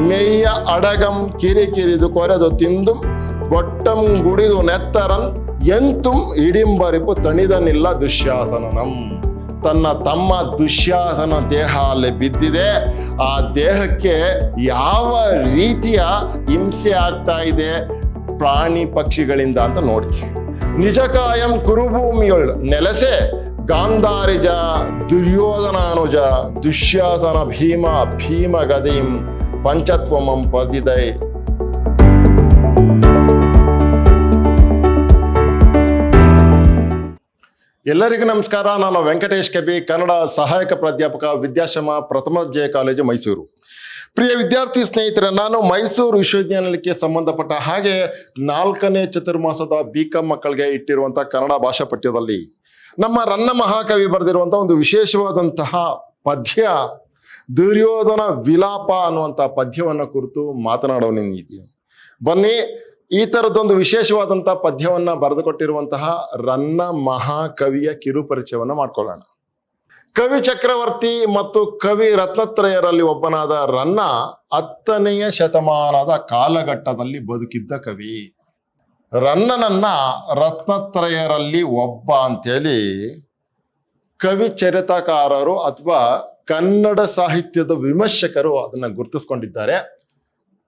ಮೆಯ್ಯ ಅಡಗಂ ಕಿರಿಕಿರಿದು ಕೊರೆದು ತಿಂದು ಗೊಟ್ಟಂ ಗುಡಿದು ನೆತ್ತರನ್ ಎಂತುಂ ಇಡಿಂಬರಿಪು ತಣಿದನಿಲ್ಲ ದುಶ್ಯಾಸನಂ. ತನ್ನ ತಮ್ಮ ದುಶ್ಯಾಸನ ದೇಹ ಅಲ್ಲಿ ಬಿದ್ದಿದೆ. ಆ ದೇಹಕ್ಕೆ ಯಾವ ರೀತಿಯ ಹಿಂಸೆ ಆಗ್ತಾ ಇದೆ ಪ್ರಾಣಿ ಪಕ್ಷಿಗಳಿಂದ ಅಂತ ನೋಡಿ. ನಿಜಕಾಯಂ ಕುರುಭೂಮಿಯೊಳ್ ನೆಲೆಸೆ ಗಾಂಧಾರಿಜ ದುರ್ಯೋಧನಾನುಜ ದುಶ್ಯಾಸನ ಭೀಮ ಗದೆಯಂ ಪಂಚತ್ವಮಂ ಪರ್ದಿದೈ. ಎಲ್ಲರಿಗೂ ನಮಸ್ಕಾರ. ನಾನು ವೆಂಕಟೇಶ್ ಕೆಬಿ, ಕನ್ನಡ ಸಹಾಯಕ ಪ್ರಾಧ್ಯಾಪಕ, ವಿದ್ಯಾಶ್ರಮ ಪ್ರಥಮ ದರ್ಜೆ ಕಾಲೇಜು ಮೈಸೂರು. ಪ್ರಿಯ ವಿದ್ಯಾರ್ಥಿ ಸ್ನೇಹಿತರೆ, ನಾನು ಮೈಸೂರು ವಿಶ್ವವಿದ್ಯಾನಿಲಯಕ್ಕೆ ಸಂಬಂಧಪಟ್ಟ ಹಾಗೆ 4ನೇ ಚತುರ್ಮಾಸದ BCom ಮಕ್ಕಳಿಗೆ ಇಟ್ಟಿರುವಂತಹ ಕನ್ನಡ ಭಾಷಾ ಪಠ್ಯದಲ್ಲಿ ನಮ್ಮ ರನ್ನ ಮಹಾಕವಿ ಬರೆದಿರುವಂತಹ ಒಂದು ವಿಶೇಷವಾದಂತಹ ಪದ್ಯ ದುರ್ಯೋಧನ ವಿಲಾಪ ಅನ್ನುವಂಥ ಪದ್ಯವನ್ನು ಕುರಿತು ಮಾತನಾಡೋನಿದ್ದೀನಿ. ಬನ್ನಿ, ಈ ಥರದ್ದೊಂದು ವಿಶೇಷವಾದಂತಹ ಪದ್ಯವನ್ನು ಬರೆದುಕೊಟ್ಟಿರುವಂತಹ ರನ್ನ ಮಹಾಕವಿಯ ಕಿರುಪರಿಚಯವನ್ನು ಮಾಡ್ಕೊಳ್ಳೋಣ. ಕವಿ ಚಕ್ರವರ್ತಿ ಮತ್ತು ಕವಿ ರತ್ನತ್ರಯರಲ್ಲಿ ಒಬ್ಬನಾದ ರನ್ನ 10ನೆಯ ಶತಮಾನದ ಕಾಲಘಟ್ಟದಲ್ಲಿ ಬದುಕಿದ್ದ ಕವಿ. ರನ್ನನನ್ನ ರತ್ನತ್ರಯರಲ್ಲಿ ಒಬ್ಬ ಅಂತೇಳಿ ಕವಿ ಚರಿತಕಾರರು ಅಥವಾ ಕನ್ನಡ ಸಾಹಿತ್ಯದ ವಿಮರ್ಶಕರು ಅದನ್ನ ಗುರುತಿಸ್ಕೊಂಡಿದ್ದಾರೆ.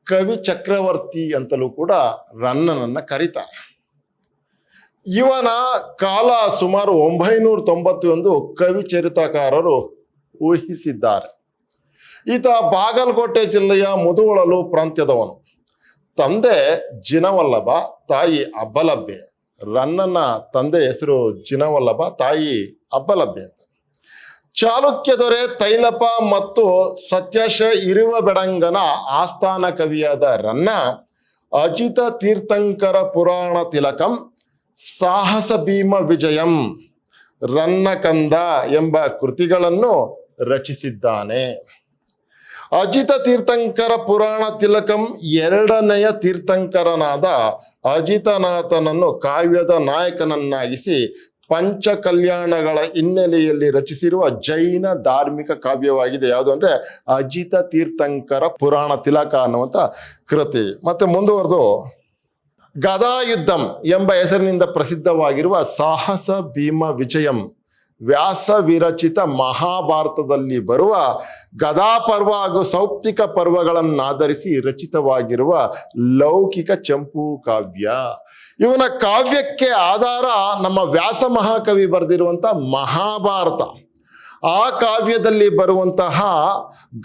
ಕವಿ ಚಕ್ರವರ್ತಿ ಅಂತಲೂ ಕೂಡ ರನ್ನನನ್ನ ಕರೀತಾರೆ. ಇವನ ಕಾಲ ಸುಮಾರು 991 ಕವಿ ಚರಿತಕಾರರು ಊಹಿಸಿದ್ದಾರೆ. ಈತ ಬಾಗಲಕೋಟೆ ಜಿಲ್ಲೆಯ ಮುಧೋಳಲು ಪ್ರಾಂತ್ಯದವನು. ತಂದೆ ಜಿನವಲ್ಲಭ, ತಾಯಿ ಅಬ್ಬಲಬ್ಬೆ. ರನ್ನನ ತಂದೆ ಹೆಸರು ಜಿನವಲ್ಲಭ, ತಾಯಿ ಅಬ್ಬಲಬ್ಬೆ ಅಂತ. ಚಾಲುಕ್ಯ ದೊರೆ ತೈಲಪ ಮತ್ತು ಸತ್ಯಾಶ ಇರುವ ಬೆಡಂಗನ ಆಸ್ಥಾನ ಕವಿಯಾದ ರನ್ನ ಅಜಿತ ತೀರ್ಥಂಕರ ಪುರಾಣ ತಿಲಕಂ, ಸಾಹಸ ಭೀಮ ವಿಜಯಂ, ರನ್ನ ಕಂದ ಎಂಬ ಕೃತಿಗಳನ್ನು ರಚಿಸಿದ್ದಾನೆ. ಅಜಿತ ತೀರ್ಥಂಕರ ಪುರಾಣ ತಿಲಕಂ 2ನೆಯ ತೀರ್ಥಂಕರನಾದ ಅಜಿತನಾಥನನ್ನು ಕಾವ್ಯದ ನಾಯಕನನ್ನಾಗಿಸಿ ಪಂಚ ಕಲ್ಯಾಣಗಳ ಹಿನ್ನೆಲೆಯಲ್ಲಿ ರಚಿಸಿರುವ ಜೈನ ಧಾರ್ಮಿಕ ಕಾವ್ಯವಾಗಿದೆ. ಯಾವುದು ಅಂದ್ರೆ ಅಜಿತ ತೀರ್ಥಂಕರ ಪುರಾಣ ತಿಲಕ ಅನ್ನುವಂಥ ಕೃತಿ. ಮತ್ತೆ ಮುಂದುವರೆದು ಗದಾಯುದ್ಧಂ ಎಂಬ ಹೆಸರಿನಿಂದ ಪ್ರಸಿದ್ಧವಾಗಿರುವ ಸಾಹಸ ಭೀಮ ವಿಜಯಂ, ವ್ಯಾಸ ವಿರಚಿತ ಮಹಾಭಾರತದಲ್ಲಿ ಬರುವ ಗದಾ ಪರ್ವ ಹಾಗೂ ಸೌಪ್ತಿಕ ಪರ್ವಗಳನ್ನಾಧರಿಸಿ ರಚಿತವಾಗಿರುವ ಲೌಕಿಕ ಚಂಪು ಕಾವ್ಯ. ಇವನ ಕಾವ್ಯಕ್ಕೆ ಆಧಾರ ನಮ್ಮ ವ್ಯಾಸ ಮಹಾಕವಿ ಬರೆದಿರುವಂಥ ಮಹಾಭಾರತ. ಆ ಕಾವ್ಯದಲ್ಲಿ ಬರುವಂತಹ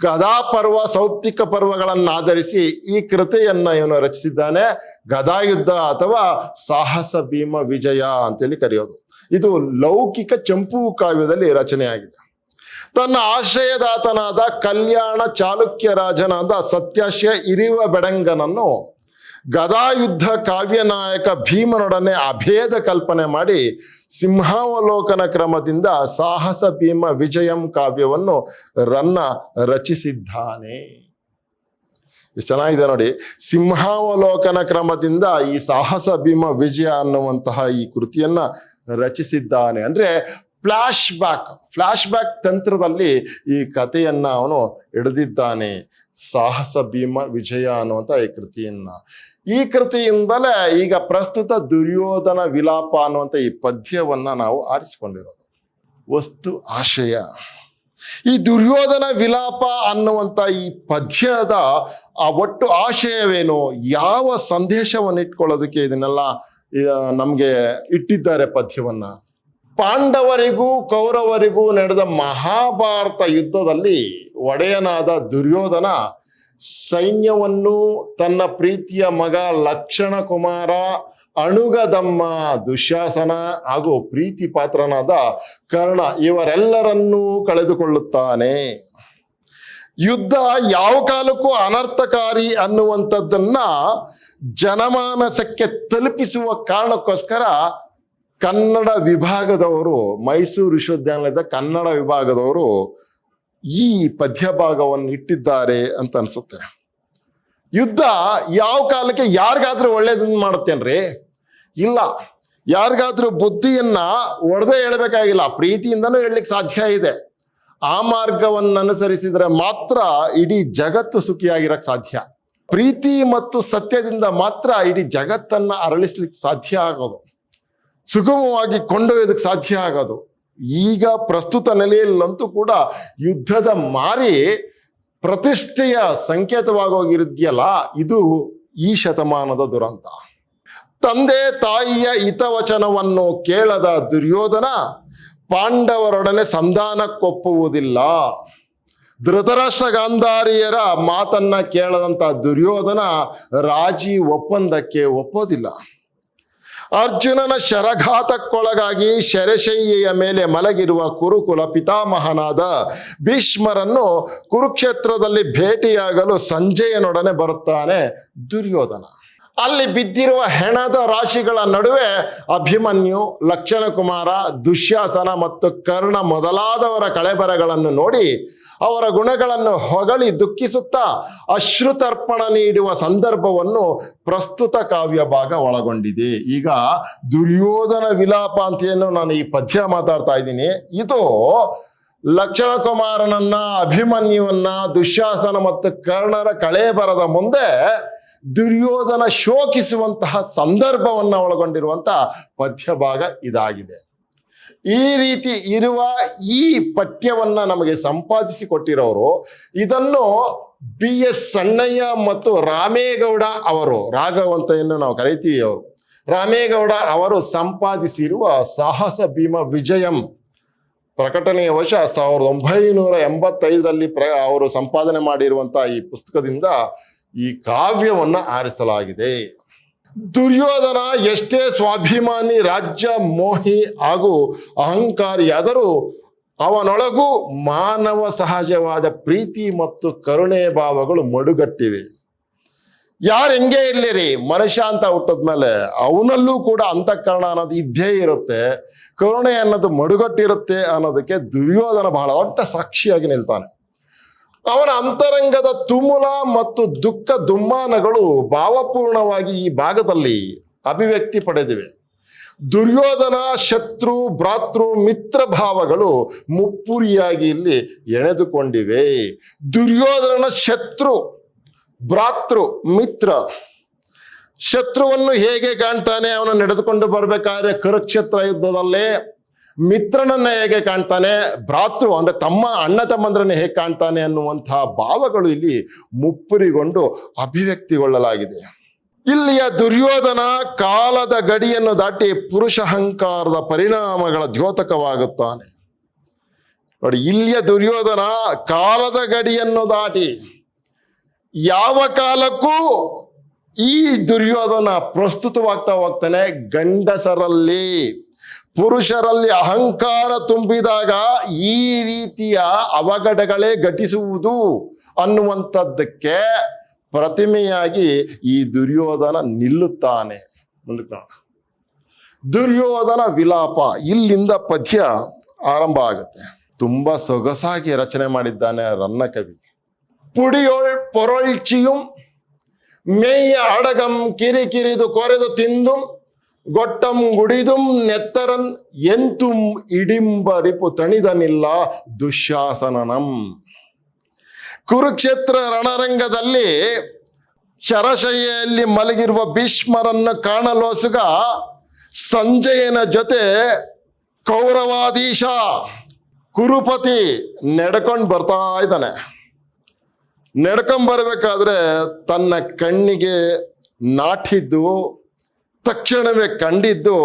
ಗದಾ ಪರ್ವ ಸೌಪ್ತಿಕ ಪರ್ವಗಳನ್ನಾಧರಿಸಿ ಈ ಕೃತಿಯನ್ನ ಇವನು ರಚಿಸಿದ್ದಾನೆ. ಗದಾಯುದ್ಧ ಅಥವಾ ಸಾಹಸ ಭೀಮ ವಿಜಯ ಅಂತೇಳಿ ಕರೆಯೋದು. ಇದು ಲೌಕಿಕ ಚಂಪು ಕಾವ್ಯದಲ್ಲಿ ರಚನೆಯಾಗಿದೆ. ತನ್ನ ಆಶ್ರಯದಾತನಾದ ಕಲ್ಯಾಣ ಚಾಲುಕ್ಯ ರಾಜನಾದ ಸತ್ಯಾಶ್ಯ ಇರಿವ ಬೆಡಂಗನನ್ನು ಗದಾಯುದ್ಧ ಕಾವ್ಯನಾಯಕ ಭೀಮನೊಡನೆ ಅಭೇದ ಕಲ್ಪನೆ ಮಾಡಿ ಸಿಂಹಾವಲೋಕನ ಕ್ರಮದಿಂದ ಸಾಹಸ ಭೀಮ ವಿಜಯಂ ಕಾವ್ಯವನ್ನು ರನ್ನ ರಚಿಸಿದ್ದಾನೆ. ಎಷ್ಟು ಚೆನ್ನಾಗಿದೆ ನೋಡಿ. ಸಿಂಹಾವಲೋಕನ ಕ್ರಮದಿಂದ ಈ ಸಾಹಸ ಭೀಮ ವಿಜಯ ಅನ್ನುವಂತಹ ಈ ಕೃತಿಯನ್ನ ರಚಿಸಿದ್ದಾನೆ. ಅಂದ್ರೆ ಫ್ಲಾಶ್ ಬ್ಯಾಕ್ ತಂತ್ರದಲ್ಲಿ ಈ ಕಥೆಯನ್ನ ಅವನು ಹಿಡಿದಿದ್ದಾನೆ. ಸಾಹಸ ಭೀಮ ವಿಜಯ ಅನ್ನುವಂಥ ಈ ಕೃತಿಯನ್ನ. ಈ ಕೃತಿಯಿಂದಲೇ ಈಗ ಪ್ರಸ್ತುತ ದುರ್ಯೋಧನ ವಿಲಾಪ ಅನ್ನುವಂಥ ಈ ಪದ್ಯವನ್ನ ನಾವು ಆರಿಸಿಕೊಂಡಿರೋದು. ವಸ್ತು ಆಶಯ, ಈ ದುರ್ಯೋಧನ ವಿಲಾಪ ಅನ್ನುವಂಥ ಈ ಪದ್ಯದ ಆ ಒಟ್ಟು ಆಶಯವೇನು, ಯಾವ ಸಂದೇಶವನ್ನು ಇಟ್ಕೊಳ್ಳೋದಕ್ಕೆ ಇದನ್ನೆಲ್ಲ ನಮಗೆ ಇಟ್ಟಿದ್ದಾರೆ ಪದ್ಯವನ್ನ. ಪಾಂಡವರಿಗೂ ಕೌರವರಿಗೂ ನಡೆದ ಮಹಾಭಾರತ ಯುದ್ಧದಲ್ಲಿ ಒಡೆಯನಾದ ದುರ್ಯೋಧನ ಸೈನ್ಯವನ್ನು ತನ್ನ ಪ್ರೀತಿಯ ಮಗ ಲಕ್ಷಣ ಕುಮಾರ, ಅಣುಗದಮ್ಮ ದುಶ್ಯಾಸನ ಹಾಗೂ ಪ್ರೀತಿ ಪಾತ್ರನಾದ ಕರ್ಣ ಇವರೆಲ್ಲರನ್ನೂ ಕಳೆದುಕೊಳ್ಳುತ್ತಾನೆ. ಯುದ್ಧ ಯಾವ ಕಾಲಕ್ಕೂ ಅನರ್ಥಕಾರಿ ಅನ್ನುವಂಥದ್ದನ್ನ ಜನಮಾನಸಕ್ಕೆ ತಲುಪಿಸುವ ಕಾರಣಕ್ಕೋಸ್ಕರ ಕನ್ನಡ ವಿಭಾಗದವರು, ಮೈಸೂರು ವಿಶ್ವವಿದ್ಯಾನಿಲಯದ ಕನ್ನಡ ವಿಭಾಗದವರು ಈ ಪದ್ಯ ಭಾಗವನ್ನು ಇಟ್ಟಿದ್ದಾರೆ ಅಂತ ಅನ್ಸುತ್ತೆ. ಯುದ್ಧ ಯಾವ ಕಾಲಕ್ಕೆ ಯಾರಿಗಾದ್ರೂ ಒಳ್ಳೇದನ್ನ ಮಾಡುತ್ತೇನ್ರಿ? ಇಲ್ಲ. ಯಾರಿಗಾದ್ರೂ ಬುದ್ಧಿಯನ್ನ ಒಡೆದೇ ಹೇಳ್ಬೇಕಾಗಿಲ್ಲ, ಪ್ರೀತಿಯಿಂದನೂ ಹೇಳಲಿಕ್ಕೆ ಸಾಧ್ಯ ಇದೆ. ಆ ಮಾರ್ಗವನ್ನು ಅನುಸರಿಸಿದ್ರೆ ಮಾತ್ರ ಇಡೀ ಜಗತ್ತು ಸುಖಿಯಾಗಿರಕ್ ಸಾಧ್ಯ. ಪ್ರೀತಿ ಮತ್ತು ಸತ್ಯದಿಂದ ಮಾತ್ರ ಇಡೀ ಜಗತ್ತನ್ನ ಅರಳಿಸ್ಲಿಕ್ಕೆ ಸಾಧ್ಯ ಆಗೋದು, ಸುಗಮವಾಗಿ ಕೊಂಡೊಯ್ಯೋದಕ್ಕೆ ಸಾಧ್ಯ ಆಗೋದು. ಈಗ ಪ್ರಸ್ತುತ ನೆಲೆಯಲ್ಲಂತೂ ಕೂಡ ಯುದ್ಧದ ಮಾರಿ ಪ್ರತಿಷ್ಠೆಯ ಸಂಕೇತವಾಗೋಗಿರುದೆಯಲ್ಲ, ಇದು ಈ ಶತಮಾನದ ದುರಂತ. ತಂದೆ ತಾಯಿಯ ಹಿತವಚನವನ್ನು ಕೇಳದ ದುರ್ಯೋಧನ ಪಾಂಡವರೊಡನೆ ಸಂಧಾನಕ್ಕೊಪ್ಪುವುದಿಲ್ಲ. ಧೃತರಾಷ್ಟ್ರ ಗಾಂಧಾರಿಯರ ಮಾತನ್ನ ಕೇಳದಂತ ದುರ್ಯೋಧನ ರಾಜಿ ಒಪ್ಪಂದಕ್ಕೆ ಒಪ್ಪೋದಿಲ್ಲ. ಅರ್ಜುನನ ಶರಘಾತಕ್ಕೊಳಗಾಗಿ ಶರಶಯ್ಯೆಯ ಮೇಲೆ ಮಲಗಿರುವ ಕುರುಕುಲ ಪಿತಾಮಹನಾದ ಭೀಷ್ಮರನ್ನು ಕುರುಕ್ಷೇತ್ರದಲ್ಲಿ ಭೇಟಿಯಾಗಲು ಸಂಜಯನೊಡನೆ ಬರುತ್ತಾನೆ ದುರ್ಯೋಧನ. ಅಲ್ಲಿ ಬಿದ್ದಿರುವ ಹೆಣದ ರಾಶಿಗಳ ನಡುವೆ ಅಭಿಮನ್ಯು, ಲಕ್ಷಣ ಕುಮಾರ, ದುಶ್ಯಾಸನ ಮತ್ತು ಕರ್ಣ ಮೊದಲಾದವರ ಕಳೆಬರಗಳನ್ನು ನೋಡಿ ಅವರ ಗುಣಗಳನ್ನು ಹೊಗಳಿ ದುಃಖಿಸುತ್ತಾ ಅಶ್ರುತರ್ಪಣ ನೀಡುವ ಸಂದರ್ಭವನ್ನು ಪ್ರಸ್ತುತ ಕಾವ್ಯ ಭಾಗ ಒಳಗೊಂಡಿದೆ. ಈಗ ದುರ್ಯೋಧನ ವಿಲಾಪ ಅಂತ ಏನು ನಾನು ಈ ಪದ್ಯ ಮಾತಾಡ್ತಾ ಇದ್ದೀನಿ, ಇದು ಲಕ್ಷಣ ಕುಮಾರನನ್ನ, ಅಭಿಮನ್ಯುವನ್ನ, ದುಶ್ಯಾಸನ ಮತ್ತು ಕರ್ಣರ ಕಳೇಬರದ ಮುಂದೆ ದುರ್ಯೋಧನ ಶೋಕಿಸುವಂತಹ ಸಂದರ್ಭವನ್ನ ಒಳಗೊಂಡಿರುವಂತಹ ಪದ್ಯ ಭಾಗ ಇದಾಗಿದೆ. ಈ ರೀತಿ ಇರುವ ಈ ಪಠ್ಯವನ್ನ ನಮಗೆ ಸಂಪಾದಿಸಿ ಕೊಟ್ಟಿರೋರು, ಇದನ್ನು BS ಸಣ್ಣಯ್ಯ ಮತ್ತು ರಾಮೇಗೌಡ ಅವರು, ರಾಘವ್ ಅಂತ ಏನು ನಾವು ಕರಿತೀವಿ, ಅವರು ರಾಮೇಗೌಡ ಅವರು ಸಂಪಾದಿಸಿರುವ ಸಾಹಸ ಭೀಮ ವಿಜಯಂ ಪ್ರಕಟಣೆಯ ವಶ 1985ರಲ್ಲಿ ಅವರು ಸಂಪಾದನೆ ಮಾಡಿರುವಂತಹ ಈ ಪುಸ್ತಕದಿಂದ ಈ ಕಾವ್ಯವನ್ನ ಆರಿಸಲಾಗಿದೆ. ದುರ್ಯೋಧನ ಎಷ್ಟೇ ಸ್ವಾಭಿಮಾನಿ, ರಾಜ್ಯ ಮೋಹಿ ಹಾಗೂ ಅಹಂಕಾರಿಯಾದರೂ ಅವನೊಳಗೂ ಮಾನವ ಸಹಜವಾದ ಪ್ರೀತಿ ಮತ್ತು ಕರುಣೆ ಭಾವಗಳು ಮಡುಗಟ್ಟಿವೆ. ಯಾರು ಹೆಂಗೆ ಇರ್ಲಿರಿ, ಮನುಷ್ಯ ಅಂತ ಹುಟ್ಟದ್ಮೇಲೆ ಅವನಲ್ಲೂ ಕೂಡ ಅಂತಃಕರಣ ಅನ್ನೋದು ಇದ್ದೇ ಇರುತ್ತೆ, ಕರುಣೆ ಅನ್ನೋದು ಮಡುಗಟ್ಟಿರುತ್ತೆ ಅನ್ನೋದಕ್ಕೆ ದುರ್ಯೋಧನ ಬಹಳ ದೊಡ್ಡ ಸಾಕ್ಷಿಯಾಗಿ ನಿಲ್ತಾನೆ. ಅವನ ಅಂತರಂಗದ ತುಮುಲ ಮತ್ತು ದುಃಖ ದುಮ್ಮಾನಗಳು ಭಾವಪೂರ್ಣವಾಗಿ ಈ ಭಾಗದಲ್ಲಿ ಅಭಿವ್ಯಕ್ತಿ ಪಡೆದಿವೆ. ದುರ್ಯೋಧನ ಶತ್ರು, ಭ್ರಾತೃ, ಮಿತ್ರ ಭಾವಗಳು ಮುಪ್ಪುರಿಯಾಗಿ ಇಲ್ಲಿ ಎಣೆದುಕೊಂಡಿವೆ. ದುರ್ಯೋಧನನ ಶತ್ರು, ಭ್ರಾತೃ, ಮಿತ್ರ. ಶತ್ರುವನ್ನು ಹೇಗೆ ಕಾಣ್ತಾನೆ, ಅವನು ನಡೆದುಕೊಂಡು ಬರ್ಬೇಕಾದ್ರೆ ಕುರುಕ್ಷೇತ್ರ ಯುದ್ಧದಲ್ಲೇ. ಮಿತ್ರನನ್ನ ಹೇಗೆ ಕಾಣ್ತಾನೆ, ಭ್ರಾತೃ ಅಂದ್ರೆ ತಮ್ಮ, ಅಣ್ಣ ತಮ್ಮಂದ್ರನ್ನ ಹೇಗೆ ಕಾಣ್ತಾನೆ ಅನ್ನುವಂತಹ ಭಾವಗಳು ಇಲ್ಲಿ ಮುಪ್ಪುರಿಗೊಂಡು ಅಭಿವ್ಯಕ್ತಿಗೊಳ್ಳಲಾಗಿದೆ. ಇಲ್ಲಿಯ ದುರ್ಯೋಧನ ಕಾಲದ ಗಡಿಯನ್ನು ದಾಟಿ ಪುರುಷಹಂಕಾರದ ಪರಿಣಾಮಗಳ ದ್ಯೋತಕವಾಗುತ್ತಾನೆ. ನೋಡಿ, ಇಲ್ಲಿಯ ದುರ್ಯೋಧನ ಕಾಲದ ಗಡಿಯನ್ನು ದಾಟಿ ಯಾವ ಕಾಲಕ್ಕೂ ಈ ದುರ್ಯೋಧನ ಪ್ರಸ್ತುತವಾಗ್ತಾ ಹೋಗ್ತಾನೆ. ಗಂಡಸರಲ್ಲಿ, ಪುರುಷರಲ್ಲಿ ಅಹಂಕಾರ ತುಂಬಿದಾಗ ಈ ರೀತಿಯ ಅವಘಡಗಳೇ ಘಟಿಸುವುದು ಅನ್ನುವಂಥದ್ದಕ್ಕೆ ಪ್ರತಿಮೆಯಾಗಿ ಈ ದುರ್ಯೋಧನ ನಿಲ್ಲುತ್ತಾನೆ. ಮುಂದಕ್ಕೆ ದುರ್ಯೋಧನ ವಿಲಾಪ, ಇಲ್ಲಿಂದ ಪದ್ಯ ಆರಂಭ ಆಗುತ್ತೆ. ತುಂಬಾ ಸೊಗಸಾಗಿ ರಚನೆ ಮಾಡಿದ್ದಾನೆ ರನ್ನ ಕವಿ. ಪುಡಿಯೊಳ್ ಪೊರಳ್ಚಿಯುಂ ಮೇಯ್ಯ ಅಡಗಂ ಕಿರಿಕಿರಿದು ಕೊರೆದು ತಿಂದುಂ ಗೊಟ್ಟಂ ಗುಡಿದುಂ ನೆತ್ತರನ್ ಎಂತುಂ ಇಡಿಂಬರಿಪು ತಣಿದನಿಲ್ಲ ದುಶ್ಯಾಸನನಂ. ಕುರುಕ್ಷೇತ್ರ ರಣರಂಗದಲ್ಲಿ ಶರಶಯ್ಯೆಯಲ್ಲಿ ಮಲಗಿರುವ ಭೀಷ್ಮರನ್ನು ಕಾಣಲೋಸುಗ ಸಂಜಯನ ಜೊತೆ ಕೌರವಾಧೀಶ ಕುರುಪತಿ ನಡ್ಕೊಂಡು ಬರ್ತಾ ಇದ್ದಾನೆ. ನಡ್ಕೊಂಬರ್ಬೇಕಾದ್ರೆ ತನ್ನ ಕಣ್ಣಿಗೆ ನಾಟಿದ್ದು, ತಕ್ಷಣವೇ ಕಂಡಿದ್ದು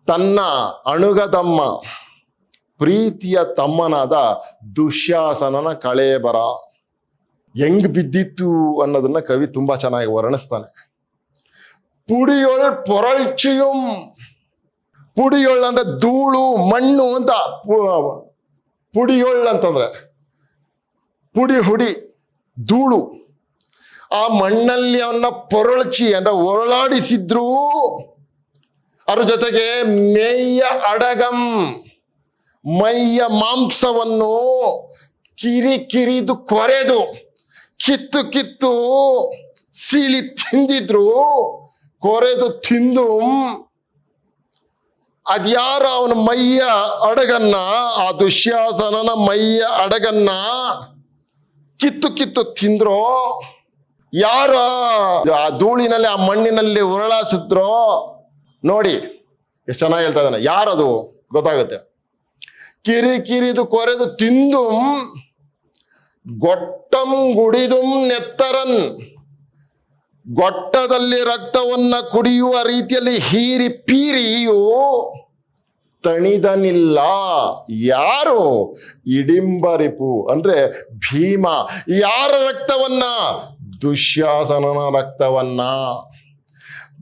ತನ್ನ ಅಣುಗದಮ್ಮ, ಪ್ರೀತಿಯ ತಮ್ಮನಾದ ದುಶ್ಯಾಸನನ ಕಳೇಬರ ಹೆಂಗ್ ಬಿದ್ದಿತ್ತು ಅನ್ನೋದನ್ನ ಕವಿ ತುಂಬಾ ಚೆನ್ನಾಗಿ ವರ್ಣಿಸ್ತಾನೆ. ಪುಡಿಯೊಳ್ ಪೊರಳ್ಚಿಯುಂ, ಪುಡಿಯೊಳ್ ಅಂದ್ರೆ ಧೂಳು ಮಣ್ಣು ಅಂತ, ಪುಡಿಯೊಳ್ ಅಂತಂದ್ರೆ ಪುಡಿ ಹುಡಿ ಧೂಳು. ಆ ಮಣ್ಣಲ್ಲಿ ಅವನ್ನ ಪೊರಳ್ಚಿ ಅಂದ್ರೆ ಒರಳಾಡಿಸಿದ್ರು. ಅದ್ರ ಜೊತೆಗೆ ಮೇಯ್ಯ ಅಡಗಂ, ಮೈಯ ಮಾಂಸವನ್ನು ಕಿರಿದು ಕೊರೆದು ಕಿತ್ತು ಸೀಳಿ ತಿಂದಿದ್ರು. ಕೊರೆದು ತಿಂದು ಅದ್ಯಾರ ಅವನ ಮೈಯ ಅಡಗನ್ನ, ಆ ದುಶ್ಯಾಸನನ ಮೈಯ ಅಡಗನ್ನ ಕಿತ್ತು ಕಿತ್ತು ತಿಂದ್ರೋ, ಯಾರ ಆ ಧೂಳಿನಲ್ಲಿ ಆ ಮಣ್ಣಿನಲ್ಲಿ ಉರುಳಾಸಿದ್ರೋ ನೋಡಿ ಎಷ್ಟು ಚೆನ್ನಾಗಿ ಹೇಳ್ತಾ ಇದ್ದಾನೆ. ಯಾರದು ಗೊತ್ತಾಗುತ್ತೆ. ಕಿರಿದು ಕೊರೆದು ತಿಂದು ಗೊಟ್ಟಂ ಗುಡಿದುಂ ನೆತ್ತರನ್, ಗೊಟ್ಟದಲ್ಲಿ ರಕ್ತವನ್ನ ಕುಡಿಯುವ ರೀತಿಯಲ್ಲಿ ಹೀರಿ ಪೀರಿಯು ತಣಿದನಿಲ್ಲ. ಯಾರು? ಇಡಿಂಬರಿಪು ಅಂದ್ರೆ ಭೀಮ. ಯಾರ ರಕ್ತವನ್ನ? ದುಶ್ಯಾಸನನ ರಕ್ತವನ್ನ.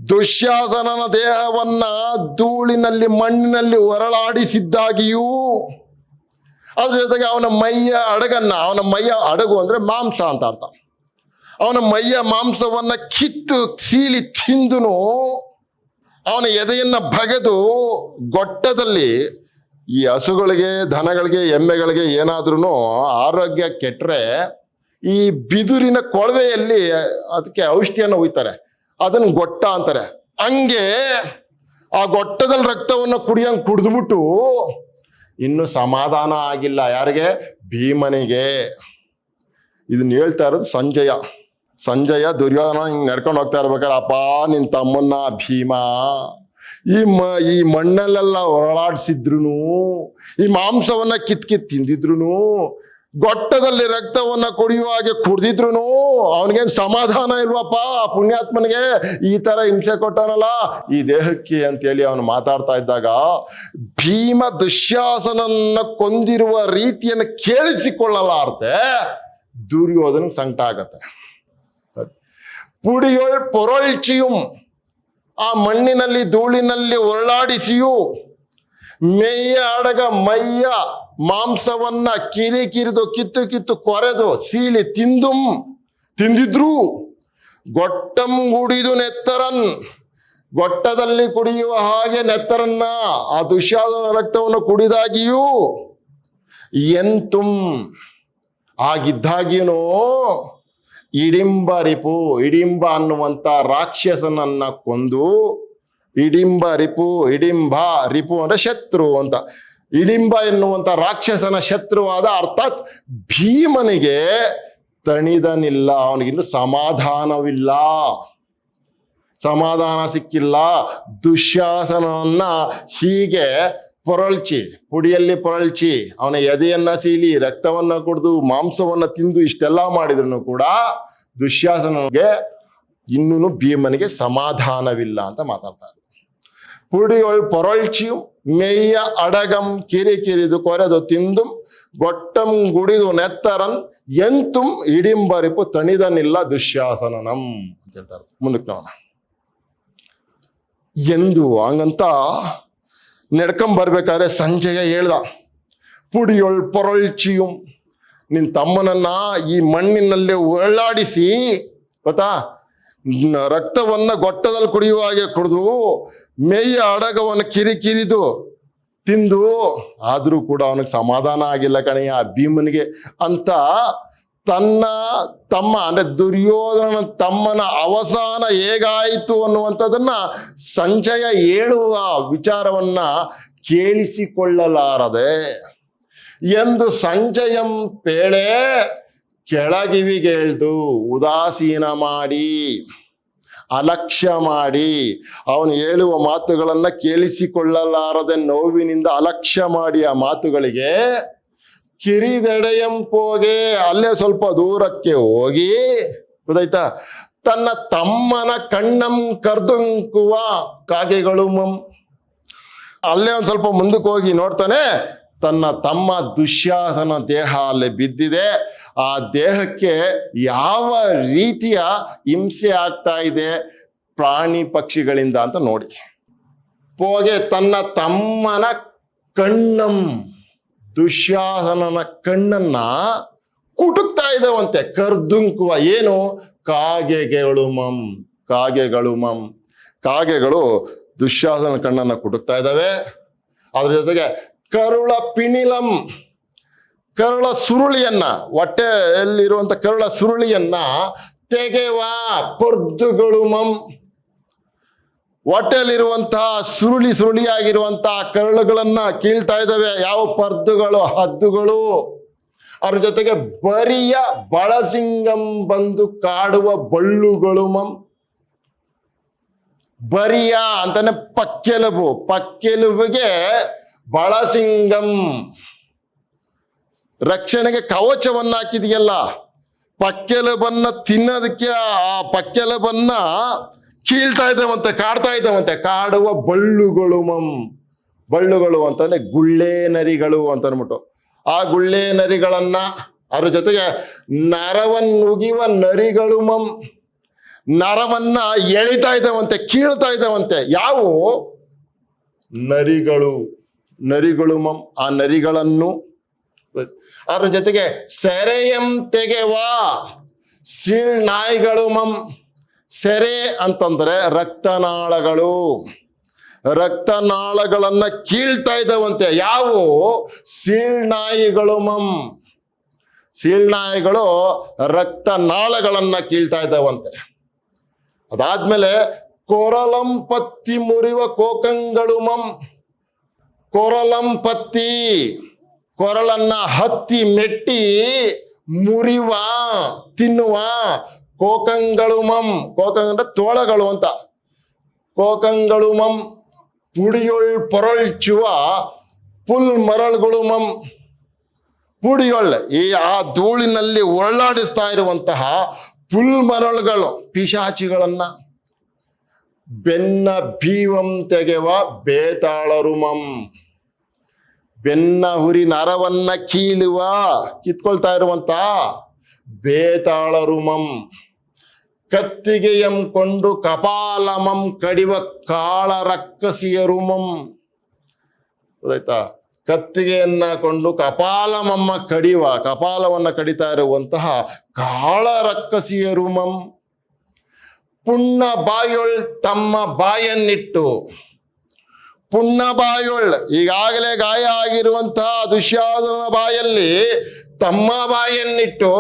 ದುಶ್ಯಾಸನನ ದೇಹವನ್ನ ಧೂಳಿನಲ್ಲಿ ಮಣ್ಣಿನಲ್ಲಿ ಹೊರಳಾಡಿಸಿದ್ದಾಗಿಯೂ, ಅದ್ರ ಜೊತೆಗೆ ಅವನ ಮೈಯ ಅಡಗನ್ನ, ಅವನ ಮೈಯ ಅಡಗು ಅಂದ್ರೆ ಮಾಂಸ ಅಂತ ಅರ್ಥ, ಅವನ ಮೈಯ ಮಾಂಸವನ್ನ ಕಿತ್ತು ಸೀಳಿ ತಿಂದುನು, ಅವನ ಎದೆಯನ್ನ ಬಗೆದು ಗೊಟ್ಟದಲ್ಲಿ, ಈ ಹಸುಗಳಿಗೆ ದನಗಳಿಗೆ ಎಮ್ಮೆಗಳಿಗೆ ಏನಾದ್ರೂ ಆರೋಗ್ಯ ಕೆಟ್ಟರೆ ಈ ಬಿದುರಿನ ಕೊಳವೆಯಲ್ಲಿ ಅದಕ್ಕೆ ಔಷಧಿಯನ್ನು ಒಯ್ತಾರೆ, ಅದನ್ನ ಗೊಟ್ಟ ಅಂತಾರೆ. ಹಂಗೆ ಆ ಗೊಟ್ಟದಲ್ಲಿ ರಕ್ತವನ್ನು ಕುಡಿದ್ಬಿಟ್ಟು ಇನ್ನು ಸಮಾಧಾನ ಆಗಿಲ್ಲ. ಯಾರಿಗೆ? ಭೀಮನಿಗೆ. ಇದನ್ನ ಹೇಳ್ತಾ ಇರೋದು ಸಂಜಯ ದುರ್ಯೋಧನ ಹಿಂಗ್ ನಡ್ಕೊಂಡು ಹೋಗ್ತಾ ಇರ್ಬೇಕಾರೆ, ಅಪ್ಪ ನಿನ್ ತಮ್ಮನ್ನ ಭೀಮ ಈ ಮಣ್ಣಲ್ಲೆಲ್ಲ ಹೊರಳಾಡ್ಸಿದ್ರು, ಈ ಮಾಂಸವನ್ನ ಕಿತ್ ತಿಂದಿದ್ರು, ಗೊಟ್ಟದಲ್ಲಿ ರಕ್ತವನ್ನ ಕುಡಿಯುವ ಹಾಗೆ ಕುಡ್ದಿದ್ರು, ಅವನಿಗೇನ್ ಸಮಾಧಾನ ಇಲ್ವಪ್ಪ ಪುಣ್ಯಾತ್ಮನಿಗೆ, ಈ ತರ ಹಿಂಸೆ ಕೊಟ್ಟನಲ್ಲ ಈ ದೇಹಕ್ಕೆ ಅಂತೇಳಿ ಅವನು ಮಾತಾಡ್ತಾ ಇದ್ದಾಗ, ಭೀಮ ದುಶ್ಯಾಸನನ್ನ ಕೊಂದಿರುವ ರೀತಿಯನ್ನು ಕೇಳಿಸಿಕೊಳ್ಳಲಾರ್ದೆ ದುರ್ಯೋಧನ ಸಂಕಟ ಆಗತ್ತೆ. ಪುಡಿಯೊಳ್ ಪೊರಳ್ಚಿಯುಂ, ಆ ಮಣ್ಣಿನಲ್ಲಿ ಧೂಳಿನಲ್ಲಿ ಹೊರಳಾಡಿಸಿಯೂ ಮೇಯ ಅಡಗ ಮೈಯ ಮಾಂಸವನ್ನ ಕಿರಿದು ಕಿತ್ತು ಕೊರೆದು ಸೀಳಿ ತಿಂದಿದ್ರು, ಗೊಟ್ಟಂ ಗುಡಿದು ನೆತ್ತರನ್, ಗೊಟ್ಟದಲ್ಲಿ ಕುಡಿಯುವ ಹಾಗೆ ನೆತ್ತರನ್ನ, ಆ ದುಶ್ಯಾಸನ ರಕ್ತವನ್ನು ಕುಡಿದಾಗಿಯೂ, ಎಂತುಂ ಆಗಿದ್ದಾಗಿಯೂ ಇಡಿಂಬ ಅನ್ನುವಂತ ರಾಕ್ಷಸನನ್ನ ಕೊಂದು, ಇಡಿಂಬ ರಿಪು ಅಂದ್ರೆ ಶತ್ರು ಅಂತ, ಇಡಿಂಬ ಎನ್ನುವಂತ ರಾಕ್ಷಸನ ಶತ್ರುವಾದ ಅರ್ಥಾತ್ ಭೀಮನಿಗೆ ತಣಿದನಿಲ್ಲ, ಅವನಿಗಿನ್ನು ಸಮಾಧಾನವಿಲ್ಲ, ಸಮಾಧಾನ ಸಿಕ್ಕಿಲ್ಲ. ದುಶ್ಯಾಸನನ್ನ ಹೀಗೆ ಪುಡಿಯಲ್ಲಿ ಪೊರಳ್ಚಿ ಅವನ ಎದೆಯನ್ನ ಸೀಳಿ ರಕ್ತವನ್ನ ಕುಡಿದು ಮಾಂಸವನ್ನ ತಿಂದು ಇಷ್ಟೆಲ್ಲ ಮಾಡಿದ್ರು ಕೂಡ ದುಶ್ಯಾಸನಿಗೆ ಇನ್ನೂ ಭೀಮನಿಗೆ ಸಮಾಧಾನವಿಲ್ಲ ಅಂತ ಮಾತಾಡ್ತಾರೆ. ಪುಡಿಯೊಳ್ ಪೊರಳ್ಚಿಯು ಮೇಯ್ಯ ಅಡಗಂ ಕಿರಿದು ಕೊರೆದು ತಿಂದು ಗೊಟ್ಟಂ ಗುಡಿದು ನೆತ್ತರನ್ ಎಂತುಂ ಇಡಿಂಬರಿಪು ತಣಿದನಿಲ್ಲ ದುಶ್ಯಾಸನನಂ ಅಂತ ಹೇಳ್ತಾರೆ. ಮುಂದಕ್ಕೆ ನೋಡೋಣ. ಎಂದು ಹಂಗಂತ ನಡ್ಕೊಂಬರ್ಬೇಕಾದ್ರೆ ಸಂಜಯ ಹೇಳ್ದ, ಪುಡಿಯೊಳ್ ಪೊರಳ್ಚಿಯು, ನಿನ್ ತಮ್ಮನನ್ನ ಈ ಮಣ್ಣಿನಲ್ಲಿ ಹೊರಳಾಡಿಸಿ ಗೊತ್ತಾ, ರಕ್ತವನ್ನ ಗೊಟ್ಟದಲ್ಲಿ ಕುಡಿಯುವ ಹಾಗೆ ಕುಡಿದು ಮೇಯ ಅಡಗವನ್ನು ಕಿರಿದು ತಿಂದು, ಆದ್ರೂ ಕೂಡ ಅವನಿಗೆ ಸಮಾಧಾನ ಆಗಿಲ್ಲ ಕಣಯ್ಯ ಆ ಭೀಮನಿಗೆ ಅಂತ ತನ್ನ ತಮ್ಮ ಅಂದ್ರೆ ದುರ್ಯೋಧನ ತಮ್ಮನ ಅವಸಾನ ಹೇಗಾಯಿತು ಅನ್ನುವಂಥದ್ದನ್ನ ಸಂಜಯ ಹೇಳುವ ವಿಚಾರವನ್ನ ಕೇಳಿಸಿಕೊಳ್ಳಲಾರದೆ ಎಂದು ಸಂಜಯಂ ಪೇಳೆ ಕೆಳಗಿವಿಗೇಳ್ದು ಉದಾಸೀನ ಮಾಡಿ ಅಲಕ್ಷ್ಯ ಮಾಡಿ, ಅವನು ಹೇಳುವ ಮಾತುಗಳನ್ನ ಕೇಳಿಸಿಕೊಳ್ಳಲಾರದೆ ನೋವಿನಿಂದ ಅಲಕ್ಷ್ಯ ಮಾಡಿ ಆ ಮಾತುಗಳಿಗೆ ಕಿರಿದೆಡೆಯಂಪೋಗೆ ಅಲ್ಲೇ ಸ್ವಲ್ಪ ದೂರಕ್ಕೆ ಹೋಗಿ ಗೊತ್ತಾಯ್ತಾ, ತನ್ನ ತಮ್ಮನ ಕಣ್ಣಂ ಕರ್ದುಂಕುವ ಕಾಗೆಗಳು ಅಲ್ಲೇ ಒಂದ್ ಸ್ವಲ್ಪ ಮುಂದಕ್ಕೆ ಹೋಗಿ ನೋಡ್ತಾನೆ, ತನ್ನ ತಮ್ಮ ದುಶ್ಯಾಸನ ದೇಹ ಅಲ್ಲಿ ಬಿದ್ದಿದೆ, ಆ ದೇಹಕ್ಕೆ ಯಾವ ರೀತಿಯ ಹಿಂಸೆ ಆಗ್ತಾ ಇದೆ ಪ್ರಾಣಿ ಪಕ್ಷಿಗಳಿಂದ ಅಂತ ನೋಡಿ ಹೋಗೆ ತನ್ನ ತಮ್ಮನ ಕಣ್ಣಂ ದುಶ್ಯಾಸನನ ಕಣ್ಣನ್ನ ಕುಟುಕ್ತಾ ಇದ್ದಾವಂತೆ. ಕರ್ದುಂಕುವ ಏನು? ಕಾಗೆಗಳು ದುಶ್ಯಾಸನ ಕಣ್ಣನ್ನ ಕುಟುಕ್ತಾ ಇದ್ದಾವೆ. ಅದ್ರ ಜೊತೆಗೆ ಕರುಳ ಪಿಣಿಲಂ, ಕರುಳ ಸುರುಳಿಯನ್ನ, ಹೊಟ್ಟೆಯಲ್ಲಿರುವಂತ ಕರುಳ ಸುರುಳಿಯನ್ನ ತೆಗೆವ ಪೊರ್ದುಗಳು ಹೊಟ್ಟೆಯಲ್ಲಿರುವಂತಹ ಸುರುಳಿಯಾಗಿರುವಂತಹ ಕರಳುಗಳನ್ನ ಕೀಳ್ತಾ ಇದ್ದಾವೆ. ಯಾವ ಪರ್ದುಗಳು, ಹದ್ದುಗಳು. ಅವ್ರ ಜೊತೆಗೆ ಬರಿಯ ಬಳಸಿಂಗಂ ಬಂದು ಕಾಡುವ ಬಳ್ಳುಗಳು ಬರಿಯ ಅಂತಾನೆ ಪಕ್ಕೆಲುಬಿಗೆ ಬಳಸಿಂಗಂ, ರಕ್ಷಣೆಗೆ ಕವಚವನ್ನ ಹಾಕಿದೆಯಲ್ಲ, ಪಕ್ಕೆಲುಬನ್ನ ತಿನ್ನೋದಕ್ಕೆ ಆ ಪಕ್ಕೆಲುಬನ್ನ ಕೀಳ್ತಾ ಇದ್ದಾವಂತೆ, ಕಾಡ್ತಾ ಇದ್ದಾವಂತೆ. ಕಾಡುವ ಬಳ್ಳುಗಳು ಅಂತಂದ್ರೆ ಗುಳ್ಳೆ ನರಿಗಳು ಅಂತ ಅಂದ್ಬಿಟ್ಟು, ಆ ಗುಳ್ಳೆ ನರಿಗಳನ್ನ, ಅದ್ರ ಜೊತೆಗೆ ನರವನ್ನುಗಿವ ನರಿಗಳು ನರವನ್ನ ಎಳಿತಾ ಇದ್ದಾವಂತೆ, ಕೀಳ್ತಾ ಇದ್ದಾವಂತೆ. ಯಾವ ನರಿಗಳು ಆ ನರಿಗಳನ್ನು. ಅದ್ರ ಜೊತೆಗೆ ಸೆರೆಯಂ ತೆಗೆವ ಸೀಳ್ನಾಯಿಗಳು ಸೆರೆ ಅಂತಂದ್ರೆ ರಕ್ತನಾಳಗಳನ್ನ ಕೀಳ್ತಾ ಇದ್ದಾವಂತೆ. ಯಾವ ಸೀಳ್ನಾಯಿಗಳು ಸೀಳ್ನಾಯಿಗಳು ರಕ್ತನಾಳಗಳನ್ನ ಕೀಳ್ತಾ ಇದ್ದಾವಂತೆ. ಅದಾದ್ಮೇಲೆ ಕೊರಲಂಪತ್ತಿ ಮುರಿವ ಕೋಕಂಗಳು ಕೊರಲಂಪತ್ತಿ, ಕೊರಳನ್ನ ಹತ್ತಿ ಮೆಟ್ಟಿ ಮುರಿವ ತಿನ್ನುವ ಕೋಕಂಗಳು ಕೋಕಂಗ್ ಅಂದ್ರೆ ತೋಳಗಳು ಅಂತ. ಕೋಕಂಗಳು ಪುಡಿಯೊಳ್ ಪೊರಳ್ಚುವ ಪುಲ್ ಮರಳುಗಳು ಪುಡಿಯೊಳ್, ಆ ಧೂಳಿನಲ್ಲಿ ಒರಳಾಡಿಸ್ತಾ ಇರುವಂತಹ ಪುಲ್ ಮರಳುಗಳು, ಪಿಶಾಚಿಗಳನ್ನ. ಬೆನ್ನ ಬೀವಂ ತೆಗೆವ ಬೇತಾಳರು ಬೆನ್ನ ಹುರಿ ನರವನ್ನ ಕಿತ್ಕೊಳ್ತಾ ಇರುವಂತ ಬೇತಾಳರು ಕತ್ತಿಗೆಯಂ ಕೊಂಡು ಕಪಾಲಮಂ ಕಡಿವ ಕಾಳ ರಕ್ಕಸಿಯರು ಗೊತ್ತಾಯ್ತಾ? ಕತ್ತಿಗೆಯನ್ನ ಕೊಂಡು ಕಪಾಲವನ್ನ ಕಡಿತಾ ಇರುವಂತಹ ಕಾಳ ರಕ್ಕಸಿಯರು ಪುಣ್ಣ ಬಾಯೊಳ್ ತಮ್ಮ ಬಾಯನ್ನಿಟ್ಟು, ಪುಣ್ಣ ಬಾಯೊಳ್ ಈಗಾಗಲೇ ಗಾಯ ಆಗಿರುವಂತಹ ದುಶ್ಯಾಸನ ಬಾಯಲ್ಲಿ ತಮ್ಮ ಬಾಯನ್ನಿಟ್ಟು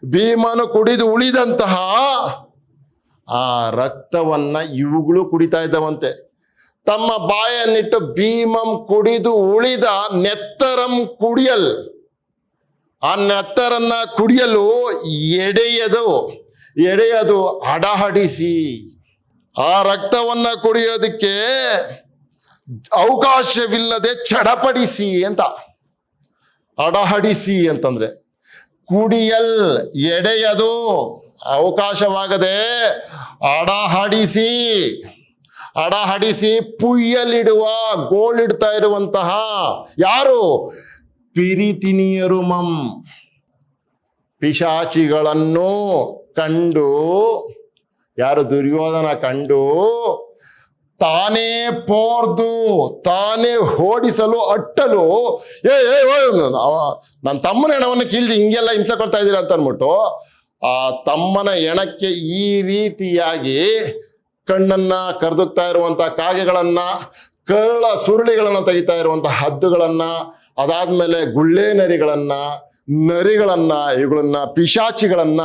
ಭೀಮನು ಕುಡಿದು ಉಳಿದಂತಹ ಆ ರಕ್ತವನ್ನ ಇವುಗಳು ಕುಡಿತಾ ಇದ್ದವಂತೆ. ತಮ್ಮ ಬಾಯನ್ನಿಟ್ಟು ಭೀಮಂ ಕುಡಿದು ಉಳಿದ ನೆತ್ತರಂ ಕುಡಿಯಲ್, ಆ ನೆತ್ತರನ್ನ ಕುಡಿಯಲು ಎಡೆಯದು ಅಡಹಡಿಸಿ, ಆ ರಕ್ತವನ್ನ ಕುಡಿಯೋದಕ್ಕೆ ಅವಕಾಶವಿಲ್ಲದೆ ಚಡಪಡಿಸಿ ಅಂತ. ಅಡಹಡಿಸಿ ಅಂತಂದ್ರೆ ಕುಡಿಯಲ್, ಎಡೆಯದು ಅವಕಾಶವಾಗದೆ ಅಡಹಡಿಸಿ ಪುಯ್ಯಲಿಡುವ, ಗೋಳಿಡ್ತಾ ಇರುವಂತಹ ಯಾರು? ಪಿರಿತಿನಿಯರು ಪಿಶಾಚಿಗಳನ್ನು ಕಂಡು, ಯಾರು? ದುರ್ಯೋಧನ ಕಂಡು ತಾನೇ ಓಡಿಸಲು ಅಟ್ಟಲು, ನನ್ನ ತಮ್ಮನ ಹೆಣವನ್ನು ಕೀಳ್ದು ಹಿಂಗೆಲ್ಲ ಹಿಂಸೆ ಕೊಡ್ತಾ ಇದ್ದೀರಾ ಅಂತ ಅಂದ್ಬಿಟ್ಟು ಆ ತಮ್ಮನ ಹೆಣಕ್ಕೆ ಈ ರೀತಿಯಾಗಿ ಕಣ್ಣನ್ನ ಕರೆದುಕ್ತಾ ಇರುವಂತಹ ಕಾಗೆಗಳನ್ನ, ಕರಳ ಸುರುಳಿಗಳನ್ನ ತೆಗಿತಾ ಇರುವಂತಹ ಹದ್ದುಗಳನ್ನ, ಅದಾದ್ಮೇಲೆ ಗುಳ್ಳೆ ನರಿಗಳನ್ನ, ಇವುಗಳನ್ನ ಪಿಶಾಚಿಗಳನ್ನ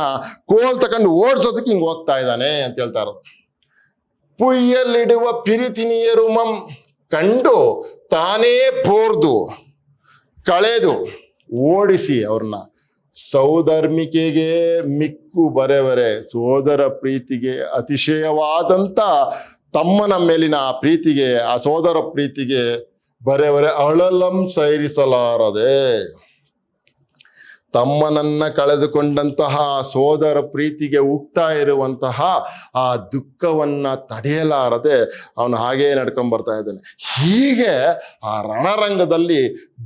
ಕೋಲ್ ತಕೊಂಡು ಓಡಿಸೋದಕ್ಕೆ ಹಿಂಗ್ ಹೋಗ್ತಾ ಇದ್ದಾನೆ ಅಂತ ಹೇಳ್ತಾ ಇರೋದು. ಪುಯ್ಯಲ್ಲಿಡುವ ಪಿರಿತಿನಿಯರು ಕಂಡು ತಾನೇ ಕಳೆದು ಓಡಿಸಿ ಅವ್ರನ್ನ ಸೌಧರ್ಮಿಕೆಗೆ ಮಿಕ್ಕು ಬರೆವರೆ, ಸೋದರ ಪ್ರೀತಿಗೆ ಅತಿಶಯವಾದಂತ ತಮ್ಮನ ಮೇಲಿನ ಆ ಪ್ರೀತಿಗೆ, ಆ ಸೋದರ ಪ್ರೀತಿಗೆ ಬರೆವರೆ ಅಳಲಂ ಸೈರಿಸಲಾರದೆ, ತಮ್ಮನನ್ನ ಕಳೆದುಕೊಂಡಂತಹ ಸೋದರ ಪ್ರೀತಿಗೆ ಉಕ್ತಾ ಇರುವಂತಹ ಆ ದುಃಖವನ್ನ ತಡೆಯಲಾರದೆ ಅವನು ಹಾಗೇ ನಡ್ಕೊಂಡ್ ಬರ್ತಾ ಇದ್ದಾನೆ. ಹೀಗೆ ಆ ರಣರಂಗದಲ್ಲಿ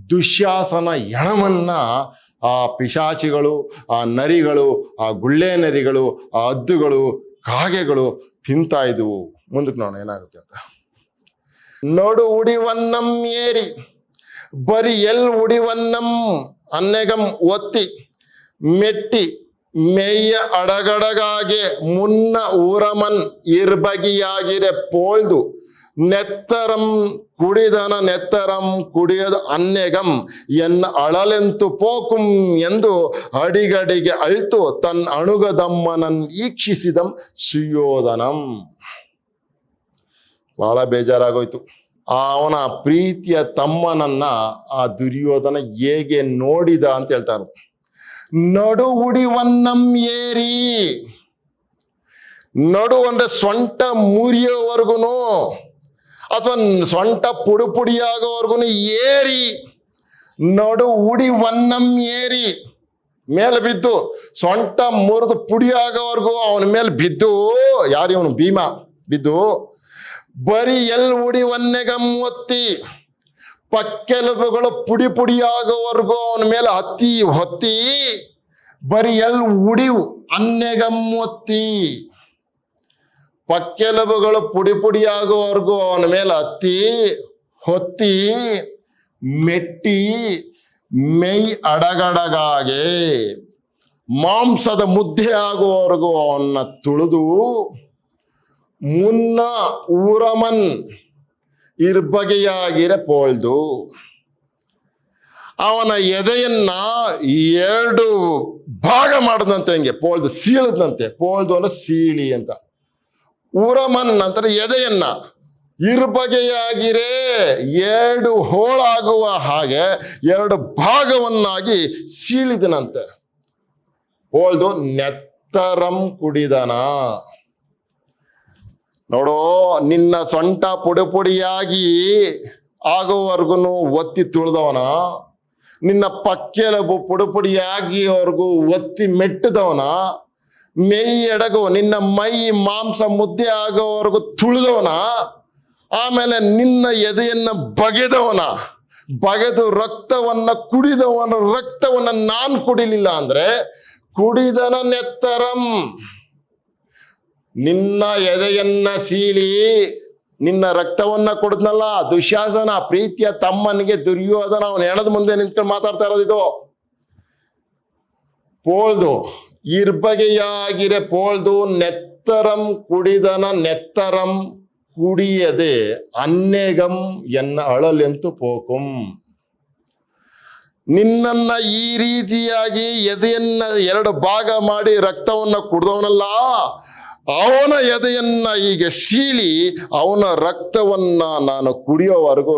ದುಶ್ಯಾಸನ ಎಣವನ್ನ ಆ ಪಿಶಾಚಿಗಳು, ಆ ನರಿಗಳು, ಆ ಗುಳ್ಳೆ ನರಿಗಳು, ಆ ಹದ್ದುಗಳು, ಕಾಗೆಗಳು ತಿಂತಾ ಇದ್ವು. ಮುಂದಕ್ಕೆ ನೋಡೋಣ ಏನಾಗುತ್ತೆ ಅಂತ. ನೋಡು ಉಡಿವನ್ನಂ ಏರಿ ಬರಿ ಎಲ್ ಉಡಿವನ್ನಂ ಅನ್ನೆಗಂ ಒತ್ತಿ ಮೆಟ್ಟಿ ಮೇಯ್ಯ ಅಡಗಡಗಾಗೆ ಮುನ್ನ ಊರಮನ್ ಇರ್ಬಗಿಯಾಗಿರೆ ಪೋಳ್ದು ನೆತ್ತರಂ ಕುಡಿದನ ನೆತ್ತರಂ ಕುಡಿಯದ ಅನ್ಯಗಂ ಎನ್ನ ಅಳಲೆಂತು ಪೋಕುಂ ಎಂದು ಅಡಿಗಡಿಗೆ ಅಳ್ತು ತನ್ನ ಅಣುಗದಮ್ಮನನ್ ಈಕ್ಷಿಸಿದಂ ಸುಯೋಧನಂ. ಬಹಳ ಬೇಜಾರಾಗೋಯ್ತು. ಅವನ ಪ್ರೀತಿಯ ತಮ್ಮನನ್ನ ಆ ದುರ್ಯೋಧನ ಹೇಗೆ ನೋಡಿದ ಅಂತ ಹೇಳ್ತಾರೆ. ನಡು ಉಡಿವನ್ನಂ ಏರಿ, ನಡು ಅಂದ್ರೆ ಸೊಂಟ ಮುರಿಯೋವರೆಗೂ ಅಥವಾ ಸೊಂಟ ಪುಡಿ ಪುಡಿಯಾಗೋವರೆಗೂ ಏರಿ, ನಡು ಉಡಿವನ್ನಂ ಏರಿ ಮೇಲೆ ಬಿದ್ದು ಸೊಂಟ ಮುರಿದು ಪುಡಿಯಾಗೋವರೆಗೂ ಅವನ ಮೇಲೆ ಬಿದ್ದು, ಯಾರು ಇವನು ಭೀಮ ಬಿದ್ದು, ಬರೀ ಉಡಿವನ್ನೆಗಂ ಒತ್ತಿ ಪಕ್ಕೆಲುಬುಗಳು ಪುಡಿ ಪುಡಿಯಾಗೋವರೆಗೂ ಅವನ ಮೇಲೆ ಹೊತ್ತಿ ಬರೀ ಉಡಿವು ಅನ್ನೆಗಂ ಒತ್ತಿ, ಪಕ್ಕೆಲುಬುಗಳು ಪುಡಿ ಪುಡಿಯಾಗುವವರೆಗೂ ಅವನ ಮೇಲೆ ಹೊತ್ತಿ ಮೆಟ್ಟಿ ಮೈ ಅಡಗಡಗಾಗೆ ಮಾಂಸದ ಮುದ್ದೆ ಆಗುವವರೆಗೂ ಅವನ್ನ ತುಳಿದು ಮುನ್ನ ಊರಮನ್ ಇರ್ಬಗೆಯಾಗಿರ ಪೋಳ್ದು, ಅವನ ಎದೆಯನ್ನ 2 ಭಾಗ ಮಾಡದಂತೆ, ಹಿಂಗೆ ಪೋಳ್ದು ಸೀಳದಂತೆ. ಪೋಳ್ದು ಅಂದ್ರೆ ಸೀಳಿ ಅಂತ. ಊರಮನ್ ಅಂತಾರೆ ಎದೆಯನ್ನ, ಇರ್ಬಗೆಯಾಗಿರೇ 2 ಹೋಳಾಗುವ ಹಾಗೆ 2 ಭಾಗವನ್ನಾಗಿ ಸೀಳಿದನಂತೆ. ಪೋಳ್ದು ನೆತ್ತರಂ ಕುಡಿದನ. ನೋಡೋ, ನಿನ್ನ ಸೊಂಟ ಪುಡಿ ಪುಡಿಯಾಗಿ ಆಗೋವರೆಗೂ ಒತ್ತಿ ತುಳಿದವನ, ನಿನ್ನ ಪಕ್ಕೆಲುಬು ಪುಡಿ ಪುಡಿಯಾಗಿವರೆಗೂ ಒತ್ತಿ ಮೆಟ್ಟಿದವನ, ಮೈ ಎಡಗು ನಿನ್ನ ಮೈ ಮಾಂಸ ಮುದ್ದೆ ಆಗೋವರೆಗೂ ತುಳಿದವನ, ಆಮೇಲೆ ನಿನ್ನ ಎದೆಯನ್ನ ಬಗೆದು ರಕ್ತವನ್ನ ಕುಡಿದವನ ರಕ್ತವನ್ನ ನಾನು ಕುಡಿಲಿಲ್ಲ ಅಂದ್ರೆ ಕುಡಿದನ ನೆತ್ತರಂ. ನಿನ್ನ ಎದೆಯನ್ನ ಸೀಳಿ ನಿನ್ನ ರಕ್ತವನ್ನ ಕೊಡದ್ನಲ್ಲ ದುಶ್ಯಾಸನ, ಪ್ರೀತಿಯ ತಮ್ಮನಿಗೆ ದುರ್ಯೋಧನ ಅವನ ಹೆಣದ ಮುಂದೆ ನಿಂತ್ಕೊಂಡು ಮಾತಾಡ್ತಾ ಇರೋದಿದು. ಪೋಳ್ದು ಇರ್ಬಗೆಯಾಗಿರೆ ಪೋಳ್ದು ನೆತ್ತರಂ ಕುಡಿದನ ನೆತ್ತರಂ ಕುಡಿಯದೆ ಅನ್ನೆಗಂ ಎನ್ನ ಅಳಲೆಂತು ಪೋಕುಂ. ನಿನ್ನನ್ನ ಈ ರೀತಿಯಾಗಿ ಎದೆಯನ್ನ 2 ಭಾಗ ಮಾಡಿ ರಕ್ತವನ್ನ ಕುಡ್ದವನಲ್ಲ, ಅವನ ಎದೆಯನ್ನ ಈಗ ಸೀಳಿ ಅವನ ರಕ್ತವನ್ನ ನಾನು ಕುಡಿಯೋವರೆಗೂ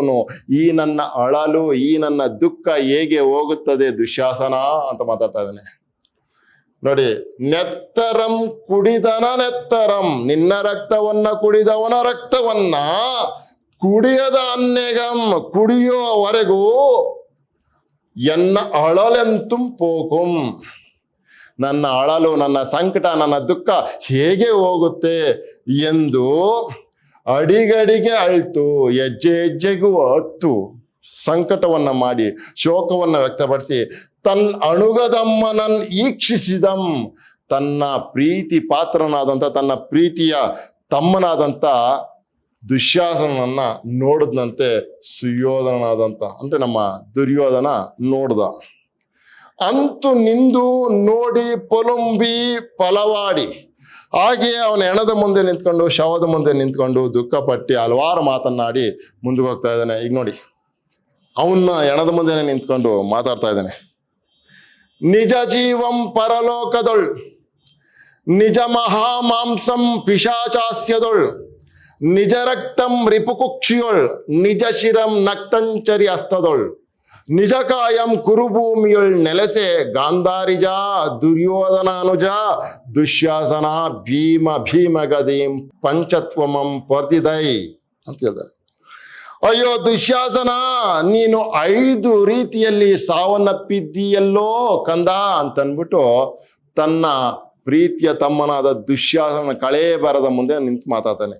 ಈ ನನ್ನ ಅಳಲು, ಈ ನನ್ನ ದುಃಖ ಹೇಗೆ ಹೋಗುತ್ತದೆ ದುಶ್ಯಾಸನ ಅಂತ ಮಾತಾಡ್ತಾ ಇದ್ದಾನೆ ನೋಡಿ. ನೆತ್ತರಂ ಕುಡಿದನ ನೆತ್ತರಂ, ನಿನ್ನ ರಕ್ತವನ್ನ ಕುಡಿದವನ ರಕ್ತವನ್ನ ಕುಡಿಯದ ಅನ್ನೆಗಂ ಕುಡಿಯೋವರೆಗೂ ಎನ್ನ ಅಳಲೆಂತುಂ ಪೋಕುಂ. ನನ್ನ ಅಳಲು, ನನ್ನ ಸಂಕಟ, ನನ್ನ ದುಃಖ ಹೇಗೆ ಹೋಗುತ್ತೆ ಎಂದು ಅಡಿಗಡಿಗೆ ಅಳ್ತು ಹೆಜ್ಜೆಗೂ ಹತ್ತು ಸಂಕಟವನ್ನ ಮಾಡಿ ಶೋಕವನ್ನ ವ್ಯಕ್ತಪಡಿಸಿ ತನ್ನ ಅಣುಗದಮ್ಮನನ್ ಈಕ್ಷಿಸಿದಂ. ತನ್ನ ಪ್ರೀತಿ ಪಾತ್ರನಾದಂಥ, ತನ್ನ ಪ್ರೀತಿಯ ತಮ್ಮನಾದಂಥ ದುಶ್ಯಾಸನನ್ನ ನೋಡಿದ್ನಂತೆ ಸುಯೋಧನಾದಂಥ, ಅಂದ್ರೆ ನಮ್ಮ ದುರ್ಯೋಧನ ನೋಡ್ದ. ಅಂತೂ ನಿಂದು ನೋಡಿ ಪೊಲುಂಬಿ ಫಲವಾಡಿ, ಹಾಗೆ ಅವನ ಹೆಣದ ಮುಂದೆ ನಿಂತ್ಕೊಂಡು, ಶವದ ಮುಂದೆ ನಿಂತ್ಕೊಂಡು ದುಃಖಪಟ್ಟು ಹಲವಾರು ಮಾತನ್ನಾಡಿ ಮುಂದಕ್ಕೆ ಹೋಗ್ತಾ ಇದ್ದಾನೆ. ಈಗ ನೋಡಿ, ಅವನ್ನ ಹೆಣದ ಮುಂದೆ ನಿಂತ್ಕೊಂಡು ಮಾತಾಡ್ತಾ ಇದ್ದಾನೆ. ನಿಜ ಜೀವಂ ಪರಲೋಕದೊಳ್ ನಿಜ ಮಹಾಮಾಂಸಂ ಪಿಶಾಚಾಸ್ಯದೊಳ್ ನಿಜ ರಕ್ತಂ ರಿಪುಕುಕ್ಷಿಯೊಳ್ ನಿಜ ಶಿರಂ ನಕ್ತಂಚರಿ ಹಸ್ತದೊಳ್ ನಿಜ ಕಾಯಂ ಕುರುಭೂಮಿಯೊಳ್ ನೆಲೆಸೆ ಗಾಂಧಾರಿಜ ದುರ್ಯೋಧನಾನುಜ ದುಶ್ಯಾಸನ ಭೀಮಗದೀಂ ಪಂಚತ್ವಮಂ ಪರ್ತಿದೈ ಅಂತ ಹೇಳ್ತಾರೆ. ಅಯ್ಯೋ ದುಶ್ಯಾಸನ, ನೀನು 5 ರೀತಿಯಲ್ಲಿ ಸಾವನ್ನಪ್ಪಿದ್ದೀಯಲ್ಲೋ ಕಂದ ಅಂತನ್ಬಿಟ್ಟು ತನ್ನ ಪ್ರೀತಿಯ ತಮ್ಮನಾದ ದುಶ್ಯಾಸನ ಕಳೆ ಬರದ ಮುಂದೆ ನಿಂತು ಮಾತಾಡ್ತಾನೆ.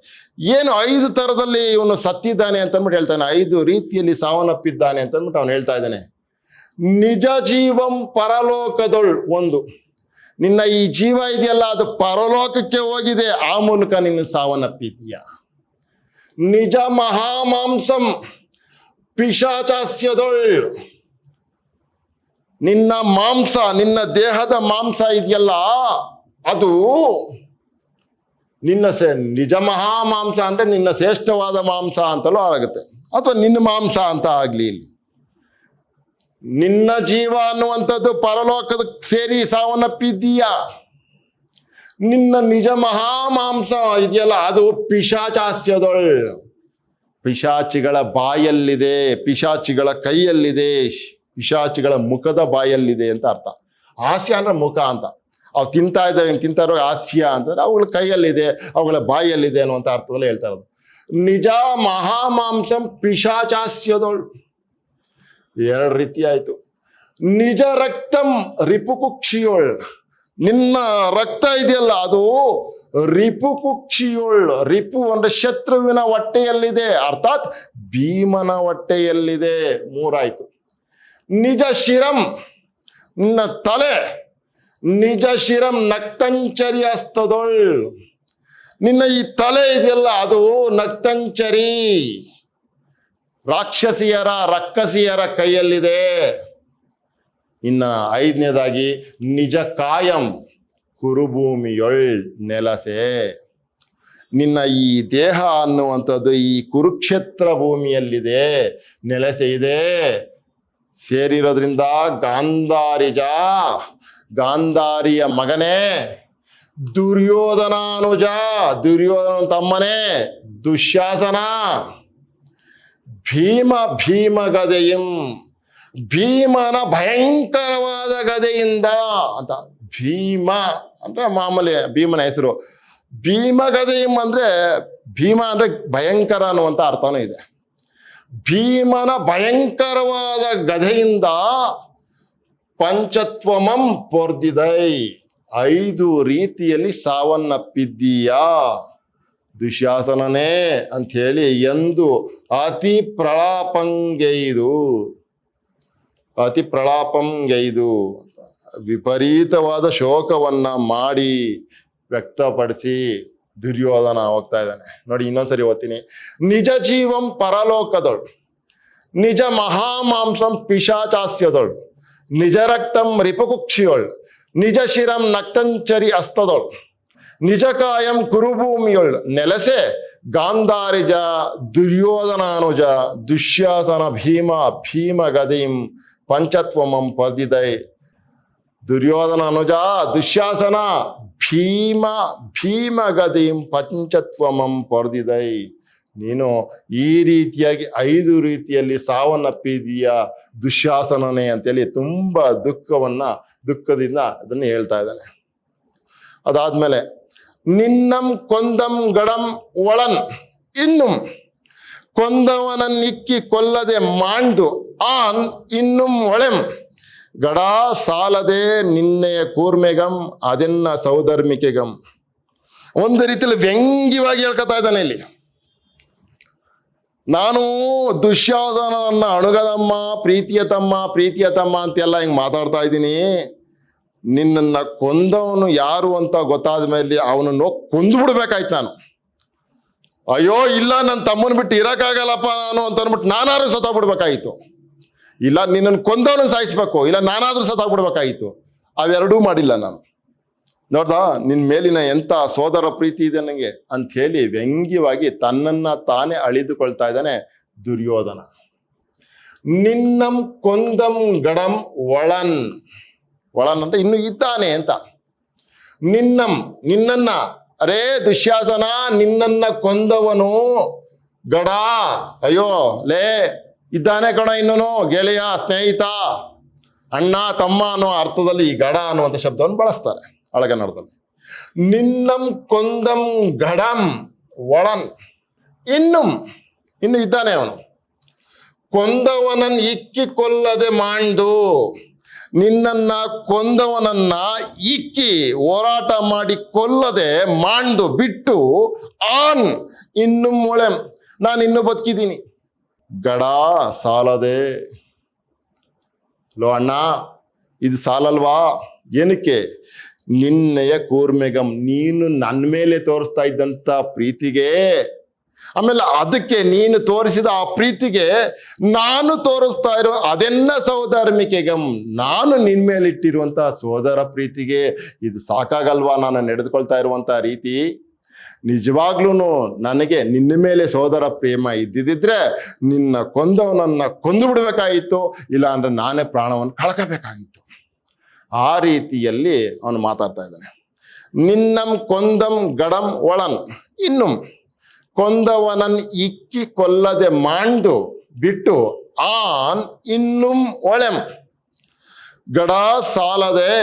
ಏನು 5 ಥರದಲ್ಲಿ ಇವನು ಸತ್ತಿದ್ದಾನೆ ಅಂತಂದ್ಬಿಟ್ಟು ಹೇಳ್ತಾನೆ, 5 ರೀತಿಯಲ್ಲಿ ಸಾವನ್ನಪ್ಪಿದ್ದಾನೆ ಅಂತಂದ್ಬಿಟ್ಟು ಅವನು ಹೇಳ್ತಾ ಇದ್ದಾನೆ. ನಿಜ ಜೀವಂ ಪರಲೋಕದೊಳ್, ಒಂದು ನಿನ್ನ ಈ ಜೀವ ಇದೆಯಲ್ಲ ಅದು ಪರಲೋಕಕ್ಕೆ ಹೋಗಿದೆ, ಆ ಮೂಲಕ ನೀನು ಸಾವನ್ನಪ್ಪಿದ್ದೀಯ. ನಿಜ ಮಹಾಮಾಂಸಂ ಪಿಶಾಚಾಸ್ಯದೊಳ್, ನಿನ್ನ ಮಾಂಸ, ನಿನ್ನ ದೇಹದ ಮಾಂಸ ಇದೆಯಲ್ಲ ಅದು ನಿನ್ನ ನಿಜ ಮಹಾಮಾಂಸ ಅಂದರೆ ನಿನ್ನ ಶ್ರೇಷ್ಠವಾದ ಮಾಂಸ ಅಂತಲೂ ಆಗುತ್ತೆ, ಅಥವಾ ನಿನ್ನ ಮಾಂಸ ಅಂತ ಆಗಲಿ. ಇಲ್ಲಿ ನಿನ್ನ ಜೀವ ಅನ್ನುವಂಥದ್ದು ಪರಲೋಕದ ಸೇರಿ ಸಾವನ್ನಪ್ಪಿದ್ದೀಯಾ. ನಿನ್ನ ನಿಜ ಮಹಾಮಾಂಸ ಇದೆಯಲ್ಲ, ಅದು ಪಿಶಾಚಾಸ್ಯದೊಳ್, ಪಿಶಾಚಿಗಳ ಬಾಯಲ್ಲಿದೆ, ಪಿಶಾಚಿಗಳ ಕೈಯಲ್ಲಿದೆ, ಪಿಶಾಚಿಗಳ ಮುಖದ ಬಾಯಲ್ಲಿದೆ ಅಂತ ಅರ್ಥ. ಹಾಸ್ಯ ಅಂದ್ರೆ ಮುಖ ಅಂತ. ಅವು ತಿಂತಾ ಇದ್ದಾವೆ, ತಿಂತಾ ಇರೋ ಹಾಸ್ಯ ಅಂತಂದ್ರೆ ಅವುಗಳ ಕೈಯಲ್ಲಿದೆ, ಅವುಗಳ ಬಾಯಲ್ಲಿದೆ ಅನ್ನುವಂಥ ಅರ್ಥದಲ್ಲಿ ಹೇಳ್ತಾ ಇರೋದು. ನಿಜ ಮಹಾಮಾಂಸಂ ಪಿಶಾಚಾಸ್ಯದೊಳ್, ಎರಡು ರೀತಿ ಆಯ್ತು. ನಿಜ ರಕ್ತಂ ರಿಪುಕುಕ್ಷಿಯೊಳ್, ನಿನ್ನ ರಕ್ತ ಇದೆಯಲ್ಲ ಅದು ರಿಪುಕುಕ್ಷಿಯೊಳ್. ರಿಪು ಅಂದ್ರೆ ಶತ್ರುವಿನ ಹೊಟ್ಟೆಯಲ್ಲಿದೆ, ಅರ್ಥಾತ್ ಭೀಮನ ಹೊಟ್ಟೆಯಲ್ಲಿದೆ. ಮೂರಾಯ್ತು. ನಿಜ ಶಿರಂ, ನಿನ್ನ ತಲೆ, ನಿಜ ಶಿರಂ ನಕ್ತಂಚರಿ ಹಸ್ತದೊಳ್, ನಿನ್ನ ಈ ತಲೆ ಇದೆಯಲ್ಲ ಅದು ನಕ್ತಂಚರಿ, ರಾಕ್ಷಸಿಯರ ರಕ್ಕಸಿಯರ ಕೈಯಲ್ಲಿದೆ. ಇನ್ನ ಐದನೇದಾಗಿ ನಿಜ ಕಾಯಂ ಕುರುಭೂಮಿಯೊಳ್ ನೆಲಸೆ, ನಿನ್ನ ಈ ದೇಹ ಅನ್ನುವಂಥದ್ದು ಈ ಕುರುಕ್ಷೇತ್ರ ಭೂಮಿಯಲ್ಲಿದೆ, ನೆಲೆಸೆ ಇದೆ. ಸೇರಿರೋದ್ರಿಂದ ಗಾಂಧಾರಿಜ, ಗಾಂಧಾರಿಯ ಮಗನೇ, ದುರ್ಯೋಧನಾನುಜ, ದುರ್ಯೋಧನ ತಮ್ಮನೇ ದುಶ್ಯಾಸನ, ಭೀಮ ಭೀಮ ಗದೆಯಂ, ಭೀಮನ ಭಯಂಕರವಾದ ಗದೆಯಿಂದ ಅಂತ. ಭೀಮ ಅಂದ್ರೆ ಮಾಮೂಲಿ ಭೀಮನ ಹೆಸರು. ಭೀಮ ಗದೆಯಂ ಅಂದ್ರೆ ಭೀಮ ಅಂದ್ರೆ ಭಯಂಕರ ಅನ್ನುವಂಥ ಅರ್ಥನೂ ಇದೆ. ಭೀಮನ ಭಯಂಕರವಾದ ಗದೆಯಿಂದ ಪಂಚತ್ವಮಂ ಪೊರ್ದಿದೈ, 5 ರೀತಿಯಲ್ಲಿ ಸಾವನ್ನಪ್ಪಿದ್ದೀಯಾ ದುಶ್ಯಾಸನನೇ ಅಂಥೇಳಿ ಎಂದು ಅತಿ ಪ್ರಲಾಪಂಗೈದು, ಅತಿ ಪ್ರಲಾಪಂಗೈದು ವಿಪರೀತವಾದ ಶೋಕವನ್ನ ಮಾಡಿ ವ್ಯಕ್ತಪಡಿಸಿ ದುರ್ಯೋಧನ ಹೋಗ್ತಾ ಇದ್ದಾನೆ. ನೋಡಿ ಇನ್ನೊಂದ್ಸರಿ ಓದ್ತೀನಿ. ನಿಜ ಜೀವಂ ಪರಲೋಕದೊಳ್, ನಿಜ ಮಹಾಮಾಂಸಂ ಪಿಶಾಚಾಸ್ಯದೊಳ್, ನಿಜ ರಕ್ತಂ ರಿಪುಕುಕ್ಷಿಯೊಳ್, ನಿಜ ಶಿರಂ ನಕ್ತಂಚರಿ ಹಸ್ತದೊಳ್, ನಿಜ ಕಾಯಂ ಕುರುಭೂಮಿಯೊಳ್ ನೆಲಸೆ ಗಾಂಧಾರಿಜ, ದುರ್ಯೋಧನಾನುಜ, ದುಶ್ಯಾಸನ ಭೀಮ ಭೀಮ ಗದೆಯಂ ಪಂಚತ್ವಮಂ ಪರ್ದಿದೈ. ದುರ್ಯೋಧನ ಅನುಜ, ದುಶ್ಯಾಸನ, ಭೀಮ ಭೀಮ ಗದೆಯಂ ಪಂಚತ್ವಮಂ ಪರ್ದಿದೈ. ನೀನು ಈ ರೀತಿಯಾಗಿ 5 ರೀತಿಯಲ್ಲಿ ಸಾವನ್ನಪ್ಪಿದೀಯ ದುಶ್ಯಾಸನನೇ ಅಂತೇಳಿ ತುಂಬಾ ದುಃಖದಿಂದ ಅದನ್ನು ಹೇಳ್ತಾ ಇದ್ದಾನೆ. ಅದಾದ್ಮೇಲೆ ನಿನ್ನಂ ಕೊಂದಂ ಗಡಂ ಒಳನ್, ಇನ್ನು ಕೊಂದವನನ್ನಿಕ್ಕಿ ಕೊಲ್ಲದೆ ಮಾಂಡು ಆನ್ ಇನ್ನುಂ ಒಳೆಂ, ಗಡಾ ಸಾಲದೆ ನಿನ್ನೆಯ ಕೂರ್ಮೆಗಂ ಅದೆನ್ನ ಸೌಧರ್ಮಿಕೆಗಂ. ಒಂದು ರೀತಿಯಲ್ಲಿ ವ್ಯಂಗ್ಯವಾಗಿ ಹೇಳ್ಕೊತಾ ಇದ್ದಾನೆ ಇಲ್ಲಿ. ನಾನು ದುಶ್ಯಾಸನನ್ನ ಅಣುಗದಮ್ಮ, ಪ್ರೀತಿಯ ತಮ್ಮ ಅಂತೆಲ್ಲ ಹಿಂಗೆ ಮಾತಾಡ್ತಾ ಇದ್ದೀನಿ. ನಿನ್ನನ್ನು ಕೊಂದವನು ಯಾರು ಅಂತ ಗೊತ್ತಾದ ಮೇಲೆ ಅವನನ್ನು ಕೊಂದು ಬಿಡ್ಬೇಕಾಯ್ತು ನಾನು. ಅಯ್ಯೋ ಇಲ್ಲ, ನನ್ನ ತಮ್ಮನ ಬಿಟ್ಟು ಇರೋಕ್ಕಾಗಲ್ಲಪ್ಪ ನಾನು ಅಂತ ಅಂದ್ಬಿಟ್ಟು ನಾನಾದ್ರೂ ಸತ್ತೋಗ್ಬಿಡ್ಬೇಕಾಯಿತು. ಇಲ್ಲ ನಿನ್ನನ್ನು ಕೊಂದವನು ಸಾಯಿಸ್ಬೇಕು, ಇಲ್ಲ ನಾನಾದ್ರೂ ಸತ್ತೋಗ್ಬಿಡ್ಬೇಕಾಯಿತು. ಅವೆರಡೂ ಮಾಡಿಲ್ಲ ನಾನು. ನೋಡ್ದ ನಿನ್ನ ಮೇಲಿನ ಎಂಥ ಸೋದರ ಪ್ರೀತಿ ಇದೆ ನನಗೆ ಅಂಥೇಳಿ ವ್ಯಂಗ್ಯವಾಗಿ ತನ್ನನ್ನು ತಾನೇ ಅಳಿದುಕೊಳ್ತಾ ಇದ್ದಾನೆ ದುರ್ಯೋಧನ. ನಿನ್ನಂ ಕೊಂದಂ ಗಡಂ ಒಳನ್, ಒಳನ್ ಅಂದ್ರೆ ಇನ್ನು ಇದ್ದಾನೆ ಅಂತ. ನಿನ್ನನ್ನ ಅರೇ ದುಶ್ಯಾಸನ, ನಿನ್ನನ್ನ ಕೊಂದವನು ಗಡ, ಅಯ್ಯೋ ಲೇ ಇದ್ದಾನೆ ಕಣ, ಇನ್ನೂ ಗೆಳೆಯ, ಸ್ನೇಹಿತ, ಅಣ್ಣ ತಮ್ಮ ಅನ್ನೋ ಅರ್ಥದಲ್ಲಿ ಈ ಗಡ ಅನ್ನುವಂಥ ಶಬ್ದವನ್ನು ಬಳಸ್ತಾರೆ ಹಳಗನ್ನಡದಲ್ಲಿ. ನಿನ್ನಂ ಕೊಂದಂ ಗಡಂ ಒಳನ್, ಇನ್ನು ಇದ್ದಾನೆ ಅವನು. ಕೊಂದವನನ್ನು ಇಕ್ಕಿ ಕೊಲ್ಲದೆ ಮಾಂಡು, ನಿನ್ನನ್ನ ಕೊಂದವನನ್ನ ಇಕ್ಕಿ ಹೋರಾಟ ಮಾಡಿ ಕೊಲ್ಲದೆ ಮಾಂಡು ಬಿಟ್ಟು ಆನ್ ಇನ್ನು ಮೊಳೆಂ, ನಾನು ಇನ್ನೂ ಬದುಕಿದ್ದೀನಿ. ಗಡ ಸಾಲದೆ, ಲೋ ಅಣ್ಣ ಇದು ಸಾಲಲ್ವಾ? ಏನಕ್ಕೆ? ನಿನ್ನೆಯ ಕೂರ್ಮೆಗಂ, ನೀನು ನನ್ನ ಮೇಲೆ ತೋರಿಸ್ತಾ ಇದ್ದಂಥ ಪ್ರೀತಿಗೆ, ಆಮೇಲೆ ಅದಕ್ಕೆ ನೀನು ತೋರಿಸಿದ ಆ ಪ್ರೀತಿಗೆ ನಾನು ತೋರಿಸ್ತಾ ಇರೋ ಅದೆನ್ನ ಸೌಧರ್ಮಿಕೆಗಂ, ನಾನು ನಿನ್ ಮೇಲೆ ಇಟ್ಟಿರುವಂತ ಸೋದರ ಪ್ರೀತಿಗೆ ಇದು ಸಾಕಾಗಲ್ವಾ ನಾನು ನಡೆದುಕೊಳ್ತಾ ಇರುವಂತ ರೀತಿ? ನಿಜವಾಗ್ಲೂ ನನಗೆ ನಿನ್ನ ಮೇಲೆ ಸೋದರ ಪ್ರೇಮ ಇದ್ದಿದ್ರೆ ನಿನ್ನ ಕೊಂದವನನ್ನ ಕೊಂದು ಬಿಡಬೇಕಾಗಿತ್ತು, ಇಲ್ಲ ಅಂದ್ರೆ ನಾನೇ ಪ್ರಾಣವನ್ನು ಕಳ್ಕೋಬೇಕಾಗಿತ್ತು. ಆ ರೀತಿಯಲ್ಲಿ ಅವನು ಮಾತಾಡ್ತಾ ಇದ್ದಾನೆ. ನಿನ್ನಂ ಕೊಂದಂ ಗಡಂ ಒಳನ್, ಇನ್ನು ಕೊಂದವನನ್ ಇಕ್ಕಿ ಕೊಲ್ಲದೆ ಮಾಂಡು ಬಿಟ್ಟು ಆನ್ ಇನ್ನುಂ ಒಳೆಂ, ಗಡ ಸಾಲದೆ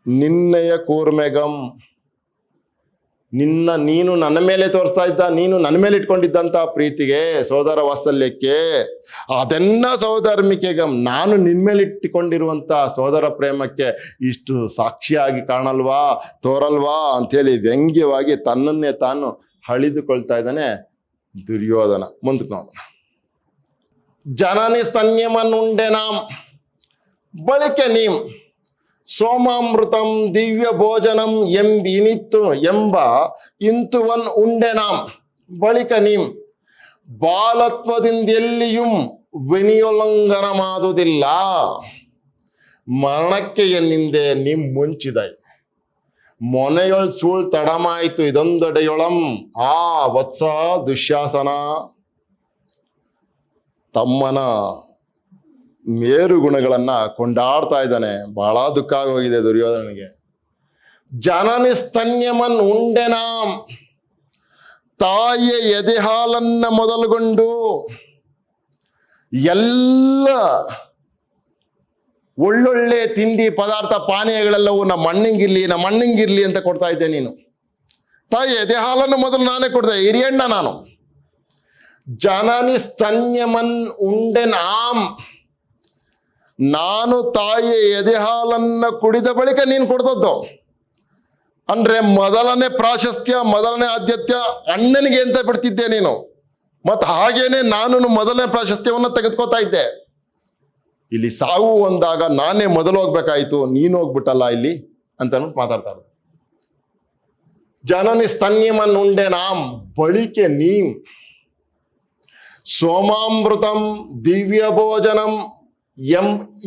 ನಿನ್ನೆಯ ಕೂರ್ಮೆಗಂ. ನೀನು ನನ್ನ ಮೇಲೆ ತೋರಿಸ್ತಾ ಇದ್ದ, ನೀನು ನನ್ನ ಮೇಲೆ ಇಟ್ಕೊಂಡಿದ್ದಂಥ ಪ್ರೀತಿಗೆ, ಸೋದರ ವಾತ್ಸಲ್ಯಕ್ಕೆ, ಅದನ್ನ ಸೋದರ್ಮಿಕೆಗಂ, ನಾನು ನಿನ್ನ ಮೇಲೆ ಇಟ್ಟುಕೊಂಡಿರುವಂಥ ಸೋದರ ಪ್ರೇಮಕ್ಕೆ ಇಷ್ಟು ಸಾಕ್ಷಿಯಾಗಿ ಕಾಣಲ್ವಾ, ತೋರಲ್ವಾ ಅಂಥೇಳಿ ವ್ಯಂಗ್ಯವಾಗಿ ತನ್ನನ್ನೇ ತಾನು ಹಳಿದುಕೊಳ್ತಾ ಇದ್ದಾನೆ ದುರ್ಯೋಧನ. ಮುಂದಕ್ಕೆ ನೋಡೋಣ. ಜನನಿ ಸ್ತನ್ಯಮನ್ನುಂಡೆ ನಾಂ ಬಳಿಕೆ ನೀಂ ಸೋಮಾಮೃತಂ ದಿವ್ಯ ಭೋಜನಂ ಎಂಬ ಇಂತುವನ್ ಉಂಡೆ ನಾಂ ಬಳಿಕ ನೀಂ ಬಾಲತ್ವದಿಂದ ಎಲ್ಲಿಯೂ ವಿನಿಯೋಲ್ಲಂಘನ ಮಾಡುವುದಿಲ್ಲ. ಮರಣಕ್ಕೆ ಎನ್ನಿಂದೆ ನಿಮ್ ಮುಂಚಿದೈ ಮೊನೆಯೊಳ್ ಸೂಳ್ ತಡಮಾಯಿತು ಇದೊಂದೆಡೆಯೊಳಂ ಆ ವತ್ಸ ದುಶ್ಯಾಸನ. ತಮ್ಮನ ಮೇರು ಗುಣಗಳನ್ನ ಕೊಂಡಾಡ್ತಾ ಇದ್ದಾನೆ. ಬಹಳ ದುಃಖ ಆಗೋಗಿದೆ ದುರ್ಯೋಧನನಿಗೆ. ಜನನಿ ಸ್ತನ್ಯಮನ್ ಉಂಡೆನಾಂ, ತಾಯಿಯ ಎದೆ ಹಾಲನ್ನ ಮೊದಲುಗೊಂಡು ಎಲ್ಲ ಒಳ್ಳೊಳ್ಳೆ ತಿಂಡಿ ಪದಾರ್ಥ ಪಾನೀಯಗಳೆಲ್ಲವೂ ನಮ್ಮ ಅಣ್ಣಂಗಿರ್ಲಿ ಅಂತ ಕೊಡ್ತಾ ಇದ್ದೆ ನೀನು. ತಾಯಿ ಎದೆ ಹಾಲನ್ನು ಮೊದಲು ನಾನೇ ಕೊಡ್ದೆ, ಹಿರಿಯಣ್ಣ ನಾನು. ಜನನಿ ಸ್ತನ್ಯಮನ್ ಉಂಡೆನಾಂ, ನಾನು ತಾಯಿಯ ಎದೆ ಹಾಲನ್ನ ಕುಡಿದ ಬಳಿಕ ನೀನು ಕೊಡ್ತದ್ದು. ಅಂದ್ರೆ ಮೊದಲನೇ ಪ್ರಾಶಸ್ತ್ಯ, ಮೊದಲನೇ ಆದ್ಯತ್ಯ ಅಣ್ಣನಿಗೆ ಅಂತ ಬಿಡ್ತಿದ್ದೆ ನೀನು. ಮತ್ತು ಹಾಗೇನೆ ನಾನು ಮೊದಲನೇ ಪ್ರಾಶಸ್ತ್ಯವನ್ನು ತೆಗೆದುಕೋತಾ ಇದ್ದೆ. ಇಲ್ಲಿ ಸಾವು ಒಂದಾಗ ನಾನೇ ಮೊದಲು ಹೋಗ್ಬೇಕಾಯ್ತು, ನೀನು ಹೋಗ್ಬಿಟ್ಟಲ್ಲ ಇಲ್ಲಿ ಅಂತ ಮಾತಾಡ್ತಾರೆ. ಜನನಿ ಸ್ತನ್ಯಮನ್ ಉಂಡೆ ನಾಂ ಬಳಿಕೆ ನೀಂ ಸೋಮಾಮೃತಂ ದಿವ್ಯ ಭೋಜನಂ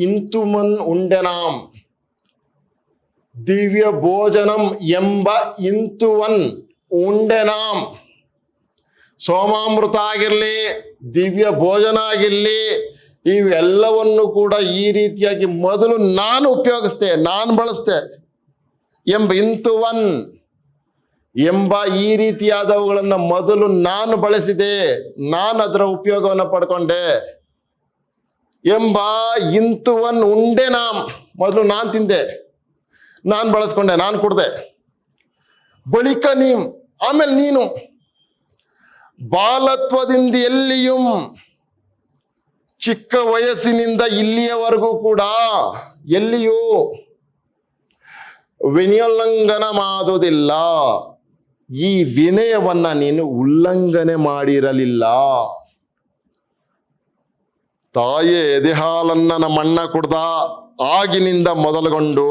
ಇಂತುಮನ್ ಉಂಡೆನಾಂ, ದಿವ್ಯ ಭೋಜನಂ ಎಂಬ ಇಂತುವನ್ ಉಂಡೆನಾಂ. ಸೋಮಾಮೃತ ಆಗಿರ್ಲಿ, ದಿವ್ಯ ಭೋಜನ ಆಗಿರ್ಲಿ, ಇವೆಲ್ಲವನ್ನು ಕೂಡ ಈ ರೀತಿಯಾಗಿ ಮೊದಲು ನಾನು ಉಪಯೋಗಿಸ್ತೆ, ನಾನು ಬಳಸ್ತೆ. ಇಂತುವನ್ ಎಂಬ ಈ ರೀತಿಯಾದವುಗಳನ್ನು ಮೊದಲು ನಾನು ಬಳಸಿದೆ, ನಾನು ಅದರ ಉಪಯೋಗವನ್ನು ಪಡ್ಕೊಂಡೆ. ಇಂತುವನ್ ಉಂಡೆ ನಾಂ, ಮೊದಲು ನಾನು ತಿಂದೆ, ನಾನು ಬಳಸ್ಕೊಂಡೆ, ನಾನು ಕುಡ್ದೆ. ಬಳಿಕ ನೀಂ, ಆಮೇಲೆ ನೀನು. ಬಾಲತ್ವದಿಂದ ಎಲ್ಲಿಯೂ, ಚಿಕ್ಕ ವಯಸ್ಸಿನಿಂದ ಇಲ್ಲಿಯವರೆಗೂ ಕೂಡ ಎಲ್ಲಿಯೂ ವಿನಿಯೋಲ್ಲಂಘನ ಮಾಡುವುದಿಲ್ಲ. ಈ ವಿನಯವನ್ನ ನೀನು ಉಲ್ಲಂಘನೆ ಮಾಡಿರಲಿಲ್ಲ. ತಾಯೇ ಎದೆ ಹಾಲನ್ನ ನಮ್ಮಣ್ಣ ಕುಡ್ದ ಆಗಿನಿಂದ ಮೊದಲುಗೊಂಡು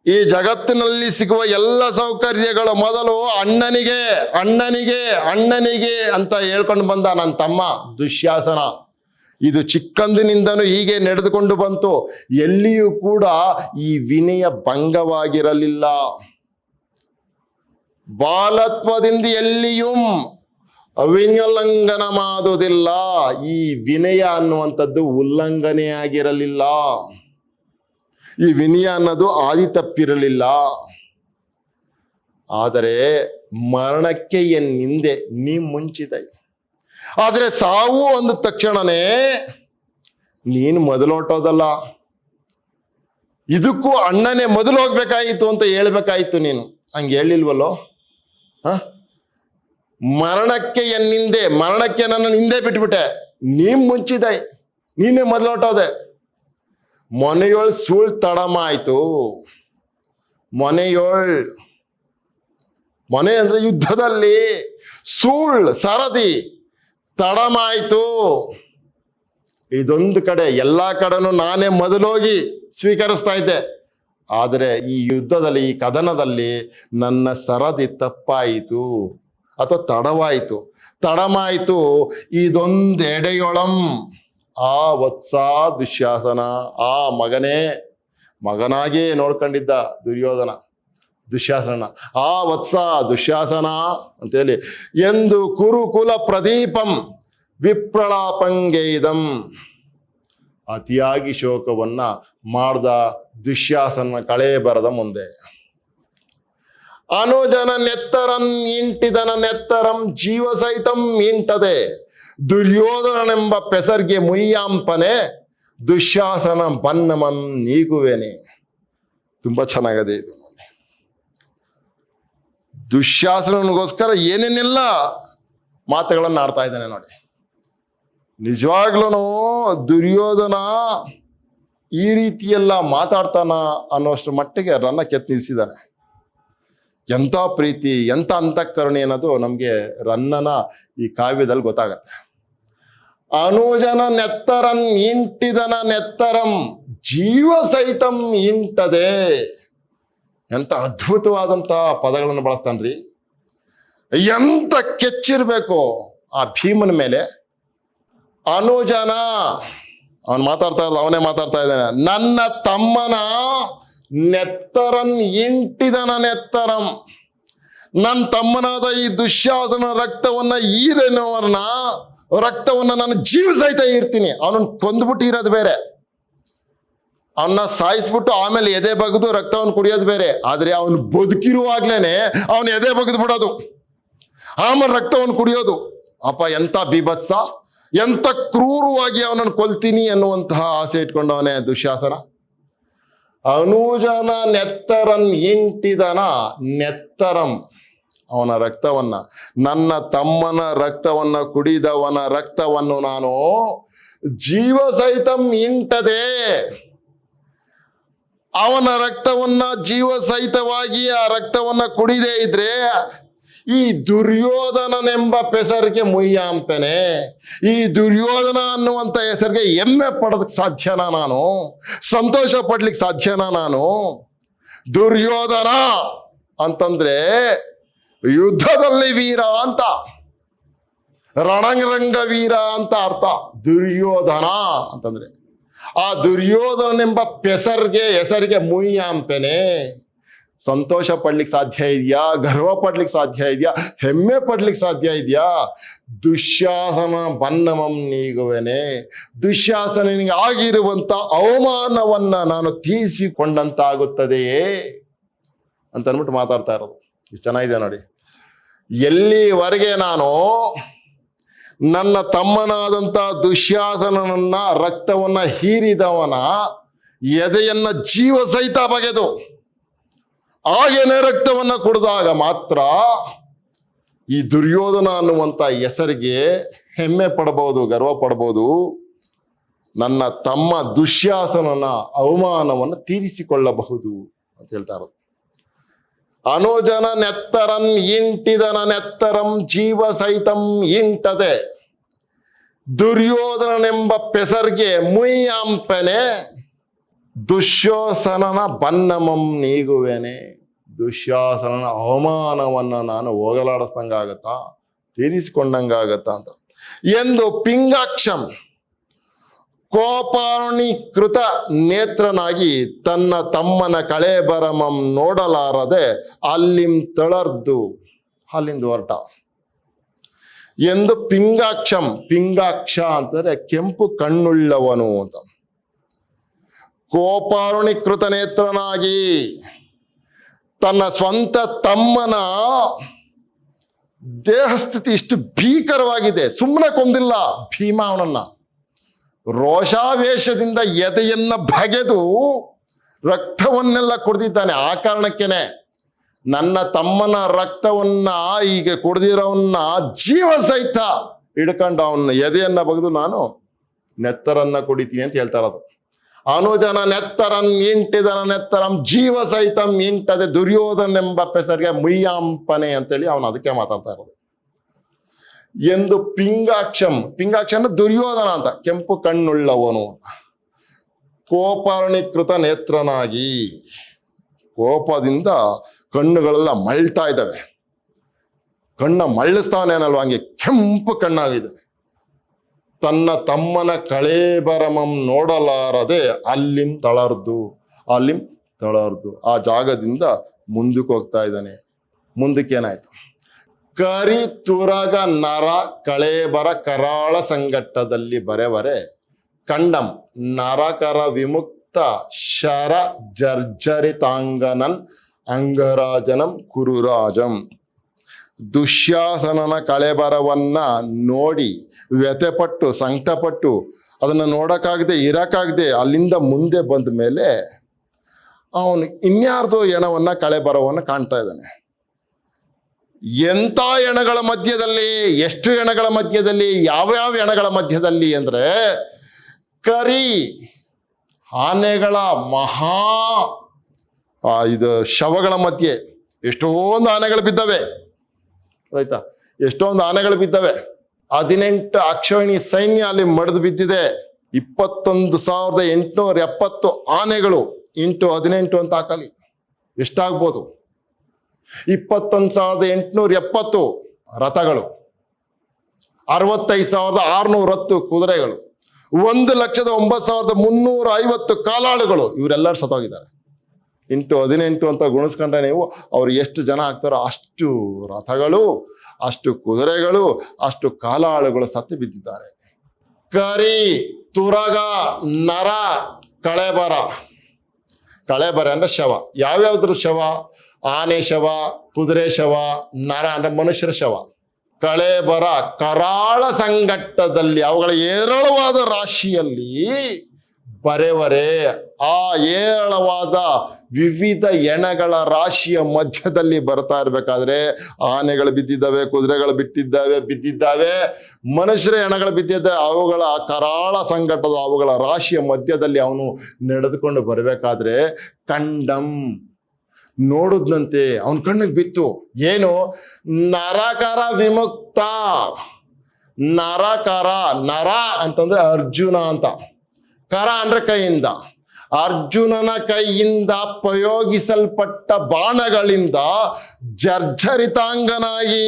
ಈ ಜಗತ್ತಿನಲ್ಲಿ ಸಿಗುವ ಎಲ್ಲ ಸೌಕರ್ಯಗಳು ಮೊದಲು ಅಣ್ಣನಿಗೆ ಅಣ್ಣನಿಗೆ ಅಣ್ಣನಿಗೆ ಅಂತ ಹೇಳ್ಕೊಂಡು ಬಂದ ನನ್ನ ತಮ್ಮ ದುಶ್ಯಾಸನ. ಇದು ಚಿಕ್ಕಂದಿನಿಂದನೂ ಹೀಗೆ ನಡೆದುಕೊಂಡು ಬಂತು. ಎಲ್ಲಿಯೂ ಕೂಡ ಈ ವಿನಯ ಭಂಗವಾಗಿರಲಿಲ್ಲ. ಬಾಲತ್ವದಿಂದ ಎಲ್ಲಿಯೂ ಅವಿನ್ಯೋಲ್ಲಂಘನ ಮಾಡುವುದಿಲ್ಲ. ಈ ವಿನಯ ಅನ್ನುವಂಥದ್ದು ಉಲ್ಲಂಘನೆಯಾಗಿರಲಿಲ್ಲ. ಈ ವಿನಯ ಅನ್ನೋದು ಆದಿ ತಪ್ಪಿರಲಿಲ್ಲ. ಆದರೆ ಮರಣಕ್ಕೆ ಎನ್ನಿಂದೆ ನೀ ಮುಂಚಿದೆ. ಆದರೆ ಸಾವು ಅಂದ ತಕ್ಷಣನೇ ನೀನು ಮೊದಲು ಹೊಟ್ಟೋದಲ್ಲ, ಇದಕ್ಕೂ ಅಣ್ಣನೇ ಮೊದಲು ಹೋಗ್ಬೇಕಾಯಿತು ಅಂತ ಹೇಳ್ಬೇಕಾಯಿತು. ನೀನು ಹಂಗೆ ಹೇಳಿಲ್ವಲ್ಲೋ. ಮರಣಕ್ಕೆ ಎನ್ನಿಂದೆ, ಮರಣಕ್ಕೆ ನನ್ನ ಹಿಂದೆ ಬಿಟ್ಬಿಟ್ಟೆ, ನೀ ಮುಂಚಿದೆ, ನೀನೇ ಮೊದಲು ಹೊಟ್ಟೋದೆ. ಮೊನೆಯೊಳ್ ಸೂಳ್ ತಡಮಾಯ್ತು. ಮೊನೆ ಅಂದ್ರೆ ಯುದ್ಧದಲ್ಲಿ, ಸೂಳ್ ಸರದಿ, ತಡಮಾಯ್ತು. ಇದೊಂದು ಕಡೆ, ಎಲ್ಲ ಕಡೆನೂ ನಾನೇ ಮೊದಲೋಗಿ ಸ್ವೀಕರಿಸ್ತಾ ಇದ್ದೆ. ಆದರೆ ಈ ಯುದ್ಧದಲ್ಲಿ, ಈ ಕದನದಲ್ಲಿ ನನ್ನ ಸರದಿ ತಪ್ಪಾಯಿತು ಅಥವಾ ತಡಮಾಯಿತು. ಇದೊಂದು ಎಡೆಯೊಳಂ ಆ ವತ್ಸ ದುಶ್ಯಾಸನ, ಆ ಮಗನಾಗೇ ನೋಡ್ಕೊಂಡಿದ್ದ ದುರ್ಯೋಧನ. ದುಶ್ಯಾಸನ. ಆ ವತ್ಸ ದುಶ್ಯಾಸನ ಅಂತೇಳಿ ಎಂದು ಕುರುಕುಲ ಪ್ರದೀಪಂ ವಿಪ್ರಳಾಪಂಗೈದಂ. ಅತಿಯಾಗಿ ಶೋಕವನ್ನ ಮಾಡ್ದ ದುಶ್ಯಾಸನ ಕಳೆ ಬರದ ಮುಂದೆ. ಅನುಜನ ನೆತ್ತರನ್ ಇಂಟಿದನ ನೆತ್ತರಂ ಜೀವ ಸಹಿತಂ ಇಂಟದೆ ದುರ್ಯೋಧನನೆಂಬ ಪೆಸರ್ಗೆ ಮುಯ್ಯಾಂಪನೆ ದುಶ್ಯಾಸನ ಬನ್ನಮಂ ನೀಗುವೆನೆ. ತುಂಬಾ ಚೆನ್ನಾಗಿದೆ ಇದು. ದುಶ್ಯಾಸನನಿಗೋಸ್ಕರ ಏನೇನೆಲ್ಲ ಮಾತುಗಳನ್ನು ಆಡ್ತಾ ಇದ್ದಾನೆ ನೋಡಿ. ನಿಜವಾಗ್ಲೂ ದುರ್ಯೋಧನ ಈ ರೀತಿಯೆಲ್ಲ ಮಾತಾಡ್ತಾನ ಅನ್ನೋಷ್ಟು ಮಟ್ಟಿಗೆ ರನ್ನ ಕೆತ್ತಿ ನಿಲ್ಸಿದ್ದಾನೆ. ಎಂಥ ಪ್ರೀತಿ, ಎಂಥ ಅಂತಃಕರುಣೆ ಅನ್ನೋದು ನಮಗೆ ರನ್ನನ ಈ ಕಾವ್ಯದಲ್ಲಿ ಗೊತ್ತಾಗತ್ತೆ. ಅನುಜನ ನೆತ್ತರನ್ ಇಂಟಿದನ ನೆತ್ತರಂ ಜೀವ ಸಹಿತಂ ಇಂಟದೆ. ಎಂತ ಅದ್ಭುತವಾದಂಥ ಪದಗಳನ್ನು ಬಳಸ್ತಾನ್ರಿ. ಎಂತ ಕೆಚ್ಚಿರ್ಬೇಕು ಆ ಭೀಮನ ಮೇಲೆ. ಅನುಜನ ಅವನು ಮಾತಾಡ್ತಾ ಇಲ್ಲ, ಅವನೇ ಮಾತಾಡ್ತಾ ಇದ್ದಾನೆ. ನನ್ನ ತಮ್ಮನ ನೆತ್ತರನ್ ಇಂಟಿದನ ನೆತ್ತರಂ. ನನ್ನ ತಮ್ಮನಾದ ಈ ದುಶ್ಯಾಸನ ರಕ್ತವನ್ನ ಈರೆನೋರ್ನ ರಕ್ತವನ್ನ ನಾನು ಜೀವ ಸಹಿತ ಇರ್ತೀನಿ. ಅವನನ್ನು ಕೊಂದ್ಬಿಟ್ಟು ಇರೋದು ಬೇರೆ, ಅವನ್ನ ಸಾಯಿಸ್ಬಿಟ್ಟು ಆಮೇಲೆ ಎದೆ ಬಗ್ದು ರಕ್ತವನ್ನು ಕುಡಿಯೋದು ಬೇರೆ. ಆದ್ರೆ ಅವನು ಬದುಕಿರುವಾಗ್ಲೇನೆ ಅವನು ಎದೆ ಬಗ್ದು ಬಿಡೋದು, ಆಮೇಲೆ ರಕ್ತವನ್ನು ಕುಡಿಯೋದು. ಅಪ್ಪ ಎಂತ ಬೀಭತ್ಸ, ಎಂತ ಕ್ರೂರವಾಗಿ ಅವನನ್ನು ಕೊಲ್ತೀನಿ ಅನ್ನುವಂತಹ ಆಸೆ ಇಟ್ಕೊಂಡವನೇ ದುಶ್ಯಾಸನ. ಅನುಜನ ನೆತ್ತರನ್ ಇಂಟಿದನ ನೆತ್ತರಂ. ಅವನ ರಕ್ತವನ್ನ, ನನ್ನ ತಮ್ಮನ ರಕ್ತವನ್ನ ಕುಡಿದವನ ರಕ್ತವನ್ನು ನಾನು ಜೀವ ಸಹಿತಂ ಇಂಟದೆ. ಅವನ ರಕ್ತವನ್ನ ಜೀವ ಸಹಿತವಾಗಿ ಆ ರಕ್ತವನ್ನ ಕುಡಿದೇ ಇದ್ರೆ ಈ ದುರ್ಯೋಧನನೆಂಬ ಹೆಸರಿಗೆ ಮುಯ್ಯಾಂಪೆನೆ. ಈ ದುರ್ಯೋಧನ ಅನ್ನುವಂಥ ಹೆಸರಿಗೆ ಹೆಮ್ಮೆ ಪಡೋದಕ್ಕೆ ಸಾಧ್ಯನಾ ನಾನು? ಸಂತೋಷ ಪಡ್ಲಿಕ್ಕೆ ಸಾಧ್ಯನಾ ನಾನು? ದುರ್ಯೋಧನ ಅಂತಂದ್ರೆ ಯುದ್ಧದಲ್ಲಿ ವೀರ ಅಂತ, ರಣರಂಗ ವೀರ ಅಂತ ಅರ್ಥ. ದುರ್ಯೋಧನ ಅಂತಂದ್ರೆ ಆ ದುರ್ಯೋಧನನೆಂಬ ಹೆಸರಿಗೆ ಮುಯ್ಯಾಂಪೆನೆ. ಸಂತೋಷ ಪಡ್ಲಿಕ್ಕೆ ಸಾಧ್ಯ ಇದೆಯಾ? ಗರ್ವ ಪಡ್ಲಿಕ್ಕೆ ಸಾಧ್ಯ ಇದೆಯಾ? ಹೆಮ್ಮೆ ಪಡ್ಲಿಕ್ಕೆ ಸಾಧ್ಯ ಇದೆಯಾ? ದುಶ್ಯಾಸನ ಬನ್ನಮಂ ನೀಗುವೆನೆ. ದುಶ್ಯಾಸನಿಗೆ ಆಗಿರುವಂತ ಅವಮಾನವನ್ನ ನಾನು ತೀರಿಸಿಕೊಂಡಂತಾಗುತ್ತದೆಯೇ ಅಂತ ಅಂದ್ಬಿಟ್ಟು ಮಾತಾಡ್ತಾ ಇರೋದು. ಇಷ್ಟು ಚೆನ್ನಾಗಿದೆ ನೋಡಿ. ಎಲ್ಲಿವರೆಗೆ ನಾನು ನನ್ನ ತಮ್ಮನಾದಂಥ ದುಶ್ಯಾಸನನ್ನ ರಕ್ತವನ್ನ ಹೀರಿದವನ ಎದೆಯನ್ನ ಜೀವ ಸಹಿತ ಬಗೆದು ಹಾಗೇನೆ ರಕ್ತವನ್ನ ಕುಡಿದಾಗ ಮಾತ್ರ ಈ ದುರ್ಯೋಧನ ಅನ್ನುವಂಥ ಹೆಸರಿಗೆ ಹೆಮ್ಮೆ ಪಡಬಹುದು, ಗರ್ವ ಪಡಬಹುದು. ನನ್ನ ತಮ್ಮ ದುಶ್ಯಾಸನನ ಅವಮಾನವನ್ನು ತೀರಿಸಿಕೊಳ್ಳಬಹುದು ಅಂತ ಹೇಳ್ತಾ ಇರೋದು. ಅನುಜನ ನೆತ್ತರನ್ ಇಂಟಿದನ ನೆತ್ತರಂ ಜೀವ ಸಹಿತಂ ಇಂಟದೆ ದುರ್ಯೋಧನನೆಂಬ ಹೆಸರಿಗೆ ಮುಯ್ಯಾಂಪೆನೆ ದುಶ್ಯಾಸನನ ಬನ್ನಮಂ ನೀಗುವೆನೆ. ದುಶ್ಯಾಸನನ ಅವಮಾನವನ್ನ ನಾನು ಹೋಗಲಾಡಿಸ್ದಂಗಾಗತ್ತಾ, ತೀರಿಸಿಕೊಂಡಂಗಾಗತ್ತಾ ಅಂತ ಎಂದು ಪಿಂಗಾಕ್ಷಂ ಕೋಪಾರ್ಣೀಕೃತ ನೇತ್ರನಾಗಿ ತನ್ನ ತಮ್ಮನ ಕಳೇಬರಮಂ ನೋಡಲಾರದೆ ಅಲ್ಲಿಂ ತಳರ್ದು ಅಲ್ಲಿಂದ ಹೊರಟ. ಎಂದು ಪಿಂಗಾಕ್ಷಂ, ಪಿಂಗಾಕ್ಷ ಅಂತಂದ್ರೆ ಕೆಂಪು ಕಣ್ಣುಳ್ಳವನು ಅಂತ. ಕೋಪಾರ್ಣೀಕೃತ ನೇತ್ರನಾಗಿ ತನ್ನ ಸ್ವಂತ ತಮ್ಮನ ದೇಹಸ್ಥಿತಿ ಇಷ್ಟು ಭೀಕರವಾಗಿದೆ. ಸುಮ್ಮನೆ ಕೊಂದಿಲ್ಲ ಭೀಮ, ಅವನನ್ನ ರೋಷಾವೇಶದಿಂದ ಎದೆಯನ್ನ ಬಗೆದು ರಕ್ತವನ್ನೆಲ್ಲ ಕುಡಿದಿದ್ದಾನೆ. ಆ ಕಾರಣಕ್ಕೇನೆ ನನ್ನ ತಮ್ಮನ ರಕ್ತವನ್ನ ಈಗ ಕುಡ್ದಿರೋವನ್ನ ಜೀವ ಸಹಿತ ಹಿಡ್ಕೊಂಡು ಅವನ ಎದೆಯನ್ನ ಬಗೆದು ನಾನು ನೆತ್ತರನ್ನ ಕುಡಿತೀನಿ ಅಂತ ಹೇಳ್ತಾ ಇರೋದು. ಅನುಜನ ನೆತ್ತರನ್ ಇಂಟಿದನ ನೆತ್ತರಂ ಜೀವ ಸಹಿತಂ ಇಂಟದೆ ದುರ್ಯೋಧನೆಂಬ ಹೆಸರಿಗೆ ಮುಯ್ಯಾಂಪನೆ ಅಂತೇಳಿ ಅವನು ಅದಕ್ಕೆ ಮಾತಾಡ್ತಾ ಇರೋದು. ಎಂದು ಪಿಂಗಾಕ್ಷಂ, ಪಿಂಗಾಕ್ಷನ ದುರ್ಯೋಧನ ಅಂತ, ಕೆಂಪು ಕಣ್ಣುಳ್ಳವನು. ಕೋಪಾರ್ಣೀಕೃತ ನೇತ್ರನಾಗಿ, ಕೋಪದಿಂದ ಕಣ್ಣುಗಳೆಲ್ಲ ಮಳ್ತಾ ಇದ್ದಾವೆ. ಕಣ್ಣ ಮಳ್ಳಿಸ್ತಾನೇನಲ್ವ, ಹಂಗೆ ಕೆಂಪು ಕಣ್ಣಾಗಿದೆ. ತನ್ನ ತಮ್ಮನ ಕಳೇಬರಮಂ ನೋಡಲಾರದೆ ಅಲ್ಲಿಂ ತಳರ್ದು, ಅಲ್ಲಿಂ ತಳರ್ದು ಆ ಜಾಗದಿಂದ ಮುಂದಕ್ಕೆ ಹೋಗ್ತಾ ಇದ್ದಾನೆ. ಮುಂದಕ್ಕೆ ಏನಾಯ್ತು? ಕರಿ ತುರಗ ನರ ಕಳೇಬರ ಕರಾಳ ಸಂಗಟ್ಟದಲ್ಲಿ ಬರೆವರೆ ಕಂಡಂ ನರಕರ ವಿಮುಕ್ತ ಶರ ಜರ್ಜರಿತಾಂಗನನ್ ಅಂಗರಾಜನಂ ಕುರುರಾಜಂ. ದುಶ್ಯಾಸನನ ಕಳೆಬರವನ್ನ ನೋಡಿ ವ್ಯಥೆಪಟ್ಟು ಸಂಕಟಪಟ್ಟು ಅದನ್ನು ನೋಡಕ್ಕಾಗದೆ ಇರಕ್ಕಾಗದೆ ಅಲ್ಲಿಂದ ಮುಂದೆ ಬಂದ ಮೇಲೆ ಅವನು ಇನ್ಯಾರ್ದೋ ಎಣವನ್ನ ಕಳೆಬರವನ್ನ ಕಾಣ್ತಾ ಇದ್ದಾನೆ. ಎಂಥ ಎಣಗಳ ಮಧ್ಯದಲ್ಲಿ, ಎಷ್ಟು ಎಣಗಳ ಮಧ್ಯದಲ್ಲಿ, ಯಾವ್ಯಾವ ಎಣಗಳ ಮಧ್ಯದಲ್ಲಿ ಅಂದ್ರೆ ಕರಿ ಆನೆಗಳ ಮಹಾ ಇದು ಶವಗಳ ಮಧ್ಯೆ ಎಷ್ಟೊಂದು ಆನೆಗಳು ಬಿದ್ದವೆ. ಆಯ್ತಾ? ಎಷ್ಟೊಂದು ಆನೆಗಳು ಬಿದ್ದವೆ. 18 ಅಕ್ಷೋಹಿಣಿ ಸೈನ್ಯ ಅಲ್ಲಿ ಮಡಿದು ಬಿದ್ದಿದೆ. 21,870 ಆನೆಗಳು ಇಂಟು 18 ಅಂತ ಹಾಕಲಿ ಎಷ್ಟಾಗ್ಬೋದು? 21,870 ರಥಗಳು, 65,610 ಕುದುರೆಗಳು, 1,09,350 ಕಾಲಾಳುಗಳು, ಇವರೆಲ್ಲರೂ ಸತ್ತೋಗಿದ್ದಾರೆ. ಇಂಟು 18 ಅಂತ ಗುಣಿಸ್ಕೊಂಡ್ರೆ ನೀವು ಅವ್ರು ಎಷ್ಟು ಜನ ಆಗ್ತಾರೋ ಅಷ್ಟು ರಥಗಳು, ಅಷ್ಟು ಕುದುರೆಗಳು, ಅಷ್ಟು ಕಾಲಾಳುಗಳು ಸತ್ತು ಬಿದ್ದಿದ್ದಾರೆ. ಕರಿ ತುರಗ ನರ ಕಳೆಬರ. ಕಳೆಬರ ಅಂದ್ರೆ ಶವ. ಯಾವ್ಯಾವ್ದ್ರ ಶವ? ಆನೆ ಶವ, ಕುದುರೆ ಶವ, ನರ ಅಂದ್ರೆ ಮನುಷ್ಯರ ಶವ. ಕಳೆಬರ ಕರಾಳ ಸಂಗಟ್ಟದಲ್ಲಿ ಅವುಗಳ ಏರಳವಾದ ರಾಶಿಯಲ್ಲಿ ಬರೆವರೆ ಆ ಏರಳವಾದ ವಿವಿಧ ಎಣಗಳ ರಾಶಿಯ ಮಧ್ಯದಲ್ಲಿ ಬರ್ತಾ ಇರ್ಬೇಕಾದ್ರೆ ಆನೆಗಳು ಬಿದ್ದಿದ್ದಾವೆ, ಕುದುರೆಗಳು ಬಿದ್ದಿದ್ದಾವೆ, ಮನುಷ್ಯರ ಎಣಗಳು ಬಿದ್ದಿದ್ದಾವೆ. ಅವುಗಳ ಕರಾಳ ಸಂಕಟದ ಅವುಗಳ ರಾಶಿಯ ಮಧ್ಯದಲ್ಲಿ ಅವನು ನಡೆದುಕೊಂಡು ಬರಬೇಕಾದ್ರೆ ಕಂಡಂ ನೋಡುದ್ನಂತೆ. ಅವನ ಕಣ್ಣಿಗೆ ಬಿತ್ತು. ಏನು? ನರಕರ ವಿಮುಕ್ತ. ನರಕರ, ನರ ಅಂತಂದ್ರೆ ಅರ್ಜುನ ಅಂತ, ಕರ ಅಂದ್ರೆ ಕೈಯಿಂದ. ಅರ್ಜುನನ ಕೈಯಿಂದ ಪ್ರಯೋಗಿಸಲ್ಪಟ್ಟ ಬಾಣಗಳಿಂದ ಜರ್ಜರಿತಾಂಗನಾಗಿ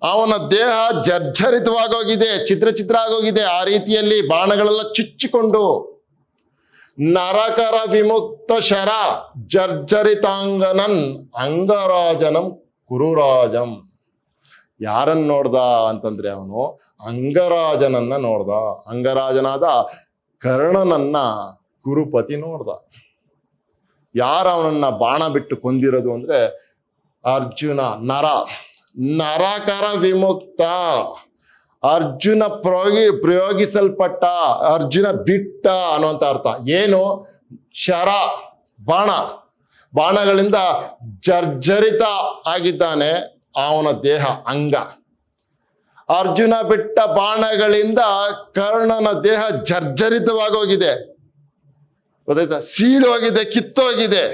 ಅವನ ದೇಹ ಜರ್ಜರಿತವಾಗೋಗಿದೆ, ಚಿತ್ರ ಆಗೋಗಿದೆ. ಆ ರೀತಿಯಲ್ಲಿ ಬಾಣಗಳೆಲ್ಲ ಚುಚ್ಚಿಕೊಂಡು ನರಕರ ವಿಮುಕ್ತ ಶರ ಜರ್ಜರಿತಾಂಗನನ್ ಅಂಗರಾಜನಂ ಕುರುರಾಜಂ. ಯಾರನ್ನ ನೋಡ್ದ ಅಂತಂದ್ರೆ ಅವನು ಅಂಗರಾಜನನ್ನ ನೋಡ್ದ. ಅಂಗರಾಜನಾದ ಕರ್ಣನನ್ನ ಕುರುಪತಿ ನೋಡ್ದ. ಯಾರ ಅವನನ್ನ ಬಾಣ ಬಿಟ್ಟು ಕೊಂದಿರೋದು ಅಂದ್ರೆ ಅರ್ಜುನ. ನರಕರ ವಿಮುಕ್ತ. ಅರ್ಜುನ ಪ್ರಯೋಗಿಸಲ್ಪಟ್ಟ, ಅರ್ಜುನ ಬಿಟ್ಟ ಅನ್ನುವಂಥ ಅರ್ಥ. ಏನು? ಶರ, ಬಾಣ, ಬಾಣಗಳಿಂದ ಜರ್ಜರಿತ ಆಗಿದ್ದಾನೆ ಅವನ ದೇಹ, ಅಂಗ. ಅರ್ಜುನ ಬಿಟ್ಟ ಬಾಣಗಳಿಂದ ಕರ್ಣನ ದೇಹ ಜರ್ಜರಿತವಾಗೋಗಿದೆ. ಗೊತ್ತಾಯ್ತಾ? ಸೀಳೋಗಿದೆ, ಕಿತ್ತೋಗಿದೆ.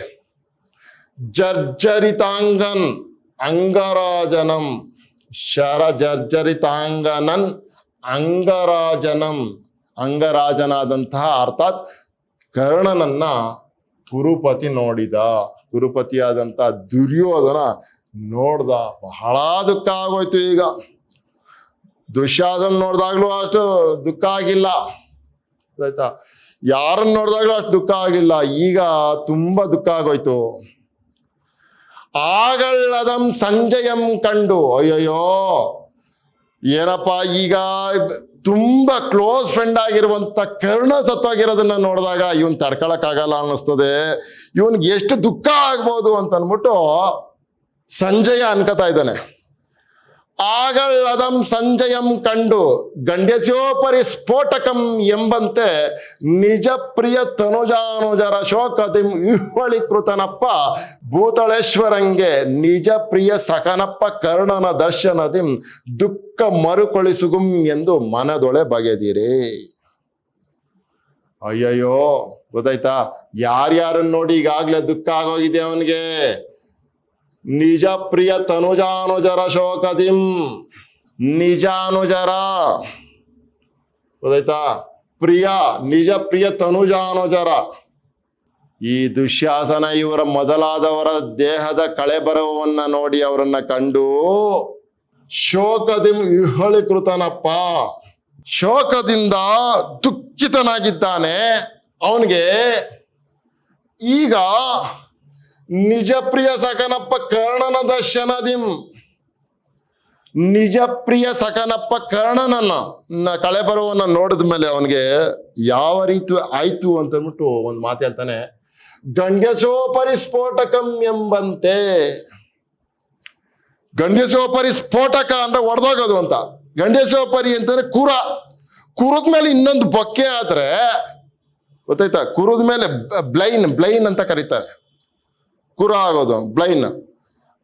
ಜರ್ಜರಿತಾಂಗನ್ ಅಂಗರಾಜನಂ ಶರ ಜರ್ಜರಿತಾಂಗನನ್ ಅಂಗರಾಜನಂ. ಅಂಗರಾಜನಾದಂತಹ ಅರ್ಥಾತ್ ಕರ್ಣನನ್ನ ಕುರುಪತಿ ನೋಡಿದ. ಕುರುಪತಿಯಾದಂತಹ ದುರ್ಯೋಧನ ನೋಡ್ದ. ಬಹಳ ದುಃಖ ಆಗೋಯ್ತು. ಈಗ ದುಶ್ಯಾಸನ ನೋಡ್ದಾಗ್ಲೂ ಅಷ್ಟು ದುಃಖ ಆಗಿಲ್ಲ. ಆಯ್ತಾ? ಯಾರನ್ನ ನೋಡಿದಾಗ್ಲೂ ಅಷ್ಟು ದುಃಖ ಆಗಿಲ್ಲ. ಈಗ ತುಂಬಾ ದುಃಖ ಆಗೋಯ್ತು. ಆಗಳ್ಳದಂ ಸಂಜಯಂ ಕಂಡು, ಅಯ್ಯಯ್ಯೋ ಏನಪ್ಪ, ಈಗ ತುಂಬಾ ಕ್ಲೋಸ್ ಫ್ರೆಂಡ್ ಆಗಿರುವಂತ ಕರ್ಣ ಸತ್ತೋಗಿರೋದನ್ನ ನೋಡಿದಾಗ ಇವನ್ ತಡ್ಕೊಳಕ್ಕಾಗಲ್ಲ ಅನ್ನಿಸ್ತದೆ. ಇವನ್ಗೆ ಎಷ್ಟು ದುಃಖ ಆಗ್ಬೋದು ಅಂತ ಅನ್ಬಿಟ್ಟು ಸಂಜಯ ಅನ್ಕೋತಾ ಇದ್ದಾನೆ. ಆಗಳ್ಳದಂ ಸಂಜಯಂ ಕಂಡು ಗಂಡ್ಯಸ್ಯೋಪರಿ ಸ್ಫೋಟಕಂ ಎಂಬಂತೆ ನಿಜ ಪ್ರಿಯ ತನುಜಾನುಜರ ಶೋಕದಿಂ ಇಹ್ವಳಿಕೃತನಪ್ಪ ಭೂತಳೇಶ್ವರಂಗೆ ನಿಜ ಪ್ರಿಯ ಸಕನಪ್ಪ ಕರ್ಣನ ದರ್ಶನದಿಂ ದುಃಖ ಮರುಕಳಿಸುಗುಂ ಎಂದು ಮನದೊಳೆ ಬಗೆದಿರಿ. ಅಯ್ಯಯ್ಯೋ, ಗೊತ್ತಾಯ್ತಾ? ಯಾರ್ಯಾರನ್ನ ನೋಡಿ ಈಗಾಗ್ಲೇ ದುಃಖ ಆಗೋಗಿದೆ ಅವನಿಗೆ. ನಿಜ ಪ್ರಿಯ ತನುಜಾನುಜರ ಶೋಕದಿಂ, ನಿಜಾನುಜರ, ಗೊತ್ತಾಯ್ತಾ? ಪ್ರಿಯ, ನಿಜ ಪ್ರಿಯ ತನುಜಾನುಜರ. ಈ ದುಶ್ಯಾಸನ ಇವರ ಮೊದಲಾದವರ ದೇಹದ ಕಳೆಬರವನ್ನ ನೋಡಿ ಅವರನ್ನ ಕಂಡು ಶೋಕದಿಂ ವಿಹ್ವಳೀಕೃತನಪ್ಪ, ಶೋಕದಿಂದ ದುಃಖಿತನಾಗಿದ್ದಾನೆ. ಅವನಿಗೆ ಈಗ ನಿಜ ಪ್ರಿಯ ಸಖನಪ್ಪ ಕರ್ಣನ ದರ್ಶನದಿಂ, ನಿಜ ಪ್ರಿಯ ಸಖನಪ್ಪ ಕರ್ಣನನ್ನ ಕಳೆ ಬರುವನ್ನ ನೋಡಿದ ಮೇಲೆ ಅವನಿಗೆ ಯಾವ ರೀತಿ ಆಯ್ತು ಅಂತ ಅಂದ್ಬಿಟ್ಟು ಒಂದು ಮಾತು ಹೇಳ್ತಾನೆ, ಗಂಡ್ಯಸೋಪರಿ ಸ್ಫೋಟಕಂ ಎಂಬಂತೆ. ಗಂಡ್ಯಸೋಪರಿ ಸ್ಫೋಟಕ ಅಂದ್ರೆ ಒಡೆದೋಗೋದು ಅಂತ, ಗಂಡ್ಯಸೋಪರಿ ಅಂತಂದ್ರೆ ಕುರದ ಮೇಲೆ ಇನ್ನೊಂದು ಬೊಕ್ಕೆ ಆದ್ರೆ ಗೊತ್ತಾಯ್ತಾ, ಕುರದ ಮೇಲೆ ಬ್ಲೈನ್ ಅಂತ ಕರೀತಾರೆ, ಕುರ ಆಗೋದು ಬ್ಲೈನ್.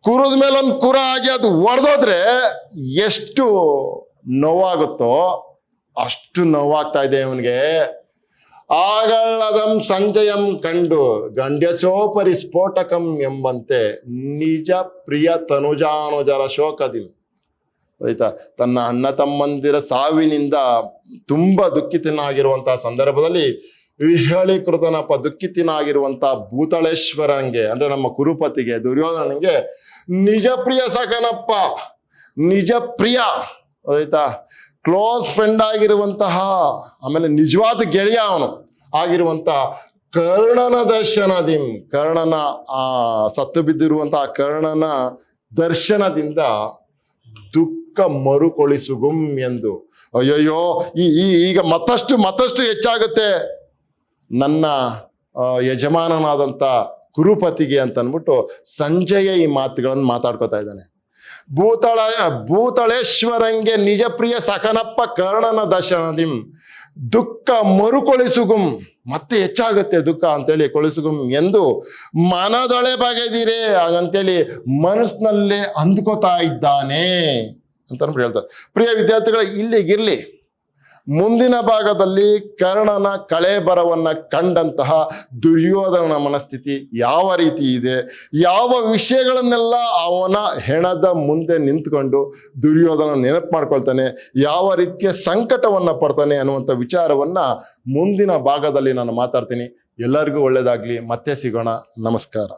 ಕುರದ ಮೇಲೆ ಒಂದು ಕುರ ಆಗಿ ಅದು ಒಡೆದೋದ್ರೆ ಎಷ್ಟು ನೋವಾಗುತ್ತೋ ಅಷ್ಟು ನೋವಾಗ್ತಾ ಇದೆ ಇವನಿಗೆ. ಆಗಳದಂ ಸಂಜಯಂ ಕಂಡು ಗಂಡ್ಯಸೋಪರಿ ಸ್ಫೋಟಕಂ ಎಂಬಂತೆ ನಿಜ ಪ್ರಿಯ ತನುಜಾನುಜರ ಶೋಕದಿಂ. ಆಯ್ತಾ, ತನ್ನ ಅಣ್ಣ ತಮ್ಮಂದಿರ ಸಾವಿನಿಂದ ತುಂಬಾ ದುಃಖಿತನಾಗಿರುವಂತಹ ಸಂದರ್ಭದಲ್ಲಿ ವಿಹಳೀಕೃತನಪ್ಪ ದುಃಖಿತನಾಗಿರುವಂತಹ ಭೂತಳೇಶ್ವರಂಗೆ ಅಂದ್ರೆ ನಮ್ಮ ಕುರುಪತಿಗೆ ದುರ್ಯೋಧನನಿಗೆ ನಿಜ ಪ್ರಿಯ ಸಖನಪ್ಪ, ನಿಜ ಪ್ರಿಯ ಆಯ್ತಾ, ಕ್ಲೋಸ್ ಫ್ರೆಂಡ್ ಆಗಿರುವಂತಹ, ಆಮೇಲೆ ನಿಜವಾದ ಗೆಳೆಯ ಅವನು ಆಗಿರುವಂತಹ ಕರ್ಣನ ದರ್ಶನದಿಂ, ಕರ್ಣನ ಸತ್ತು ಬಿದ್ದಿರುವಂತಹ ಕರ್ಣನ ದರ್ಶನದಿಂದ ದುಃಖ ಮರುಕೊಳಿಸುಗುಂ ಎಂದು. ಅಯ್ಯಯ್ಯೋ ಈಗ ಮತ್ತಷ್ಟು ಹೆಚ್ಚಾಗುತ್ತೆ ನನ್ನ ಯಜಮಾನನಾದಂಥ ಕುರುಪತಿಗೆ ಅಂತ ಅಂದ್ಬಿಟ್ಟು ಸಂಜಯ ಈ ಮಾತುಗಳನ್ನು ಮಾತಾಡ್ಕೋತಾ ಇದ್ದಾನೆ. ಭೂತಳೇಶ್ವರಂಗೆ ನಿಜ ಪ್ರಿಯ ಸಖನಪ್ಪ ಕರ್ಣನ ದರ್ಶನದಿಂ ದುಃಖ ಮರುಕೊಳಿಸುಗುಂ, ಮತ್ತೆ ಹೆಚ್ಚಾಗುತ್ತೆ ದುಃಖ ಅಂತೇಳಿ ಕೊಳಿಸುಗುಂ ಎಂದು ಮನದೊಳೆ ಬಗೆದಿರೆ, ಹಾಗಂತೇಳಿ ಮನಸ್ಸಿನಲ್ಲೇ ಅಂದ್ಕೋತಾ ಇದ್ದಾನೆ ಅಂತ ಹೇಳ್ತಾರೆ. ಪ್ರಿಯ ವಿದ್ಯಾರ್ಥಿಗಳ, ಇಲ್ಲಿಗಿರ್ಲಿ ಮುಂದಿನ ಭಾಗದಲ್ಲಿ ಕರ್ಣನ ಕಳೆ ಬರವನ್ನ ಕಂಡಂತಹ ದುರ್ಯೋಧನನ ಮನಸ್ಥಿತಿ ಯಾವ ರೀತಿ ಇದೆ, ಯಾವ ವಿಷಯಗಳನ್ನೆಲ್ಲ ಅವನ ಹೆಣದ ಮುಂದೆ ನಿಂತ್ಕೊಂಡು ದುರ್ಯೋಧನ ನೆನಪು ಮಾಡ್ಕೊಳ್ತಾನೆ, ಯಾವ ರೀತಿಯ ಸಂಕಟವನ್ನ ಪಡ್ತಾನೆ ಅನ್ನುವಂಥ ವಿಚಾರವನ್ನ ಮುಂದಿನ ಭಾಗದಲ್ಲಿ ನಾನು ಮಾತಾಡ್ತೀನಿ. ಎಲ್ಲರಿಗೂ ಒಳ್ಳೆಯದಾಗ್ಲಿ, ಮತ್ತೆ ಸಿಗೋಣ, ನಮಸ್ಕಾರ.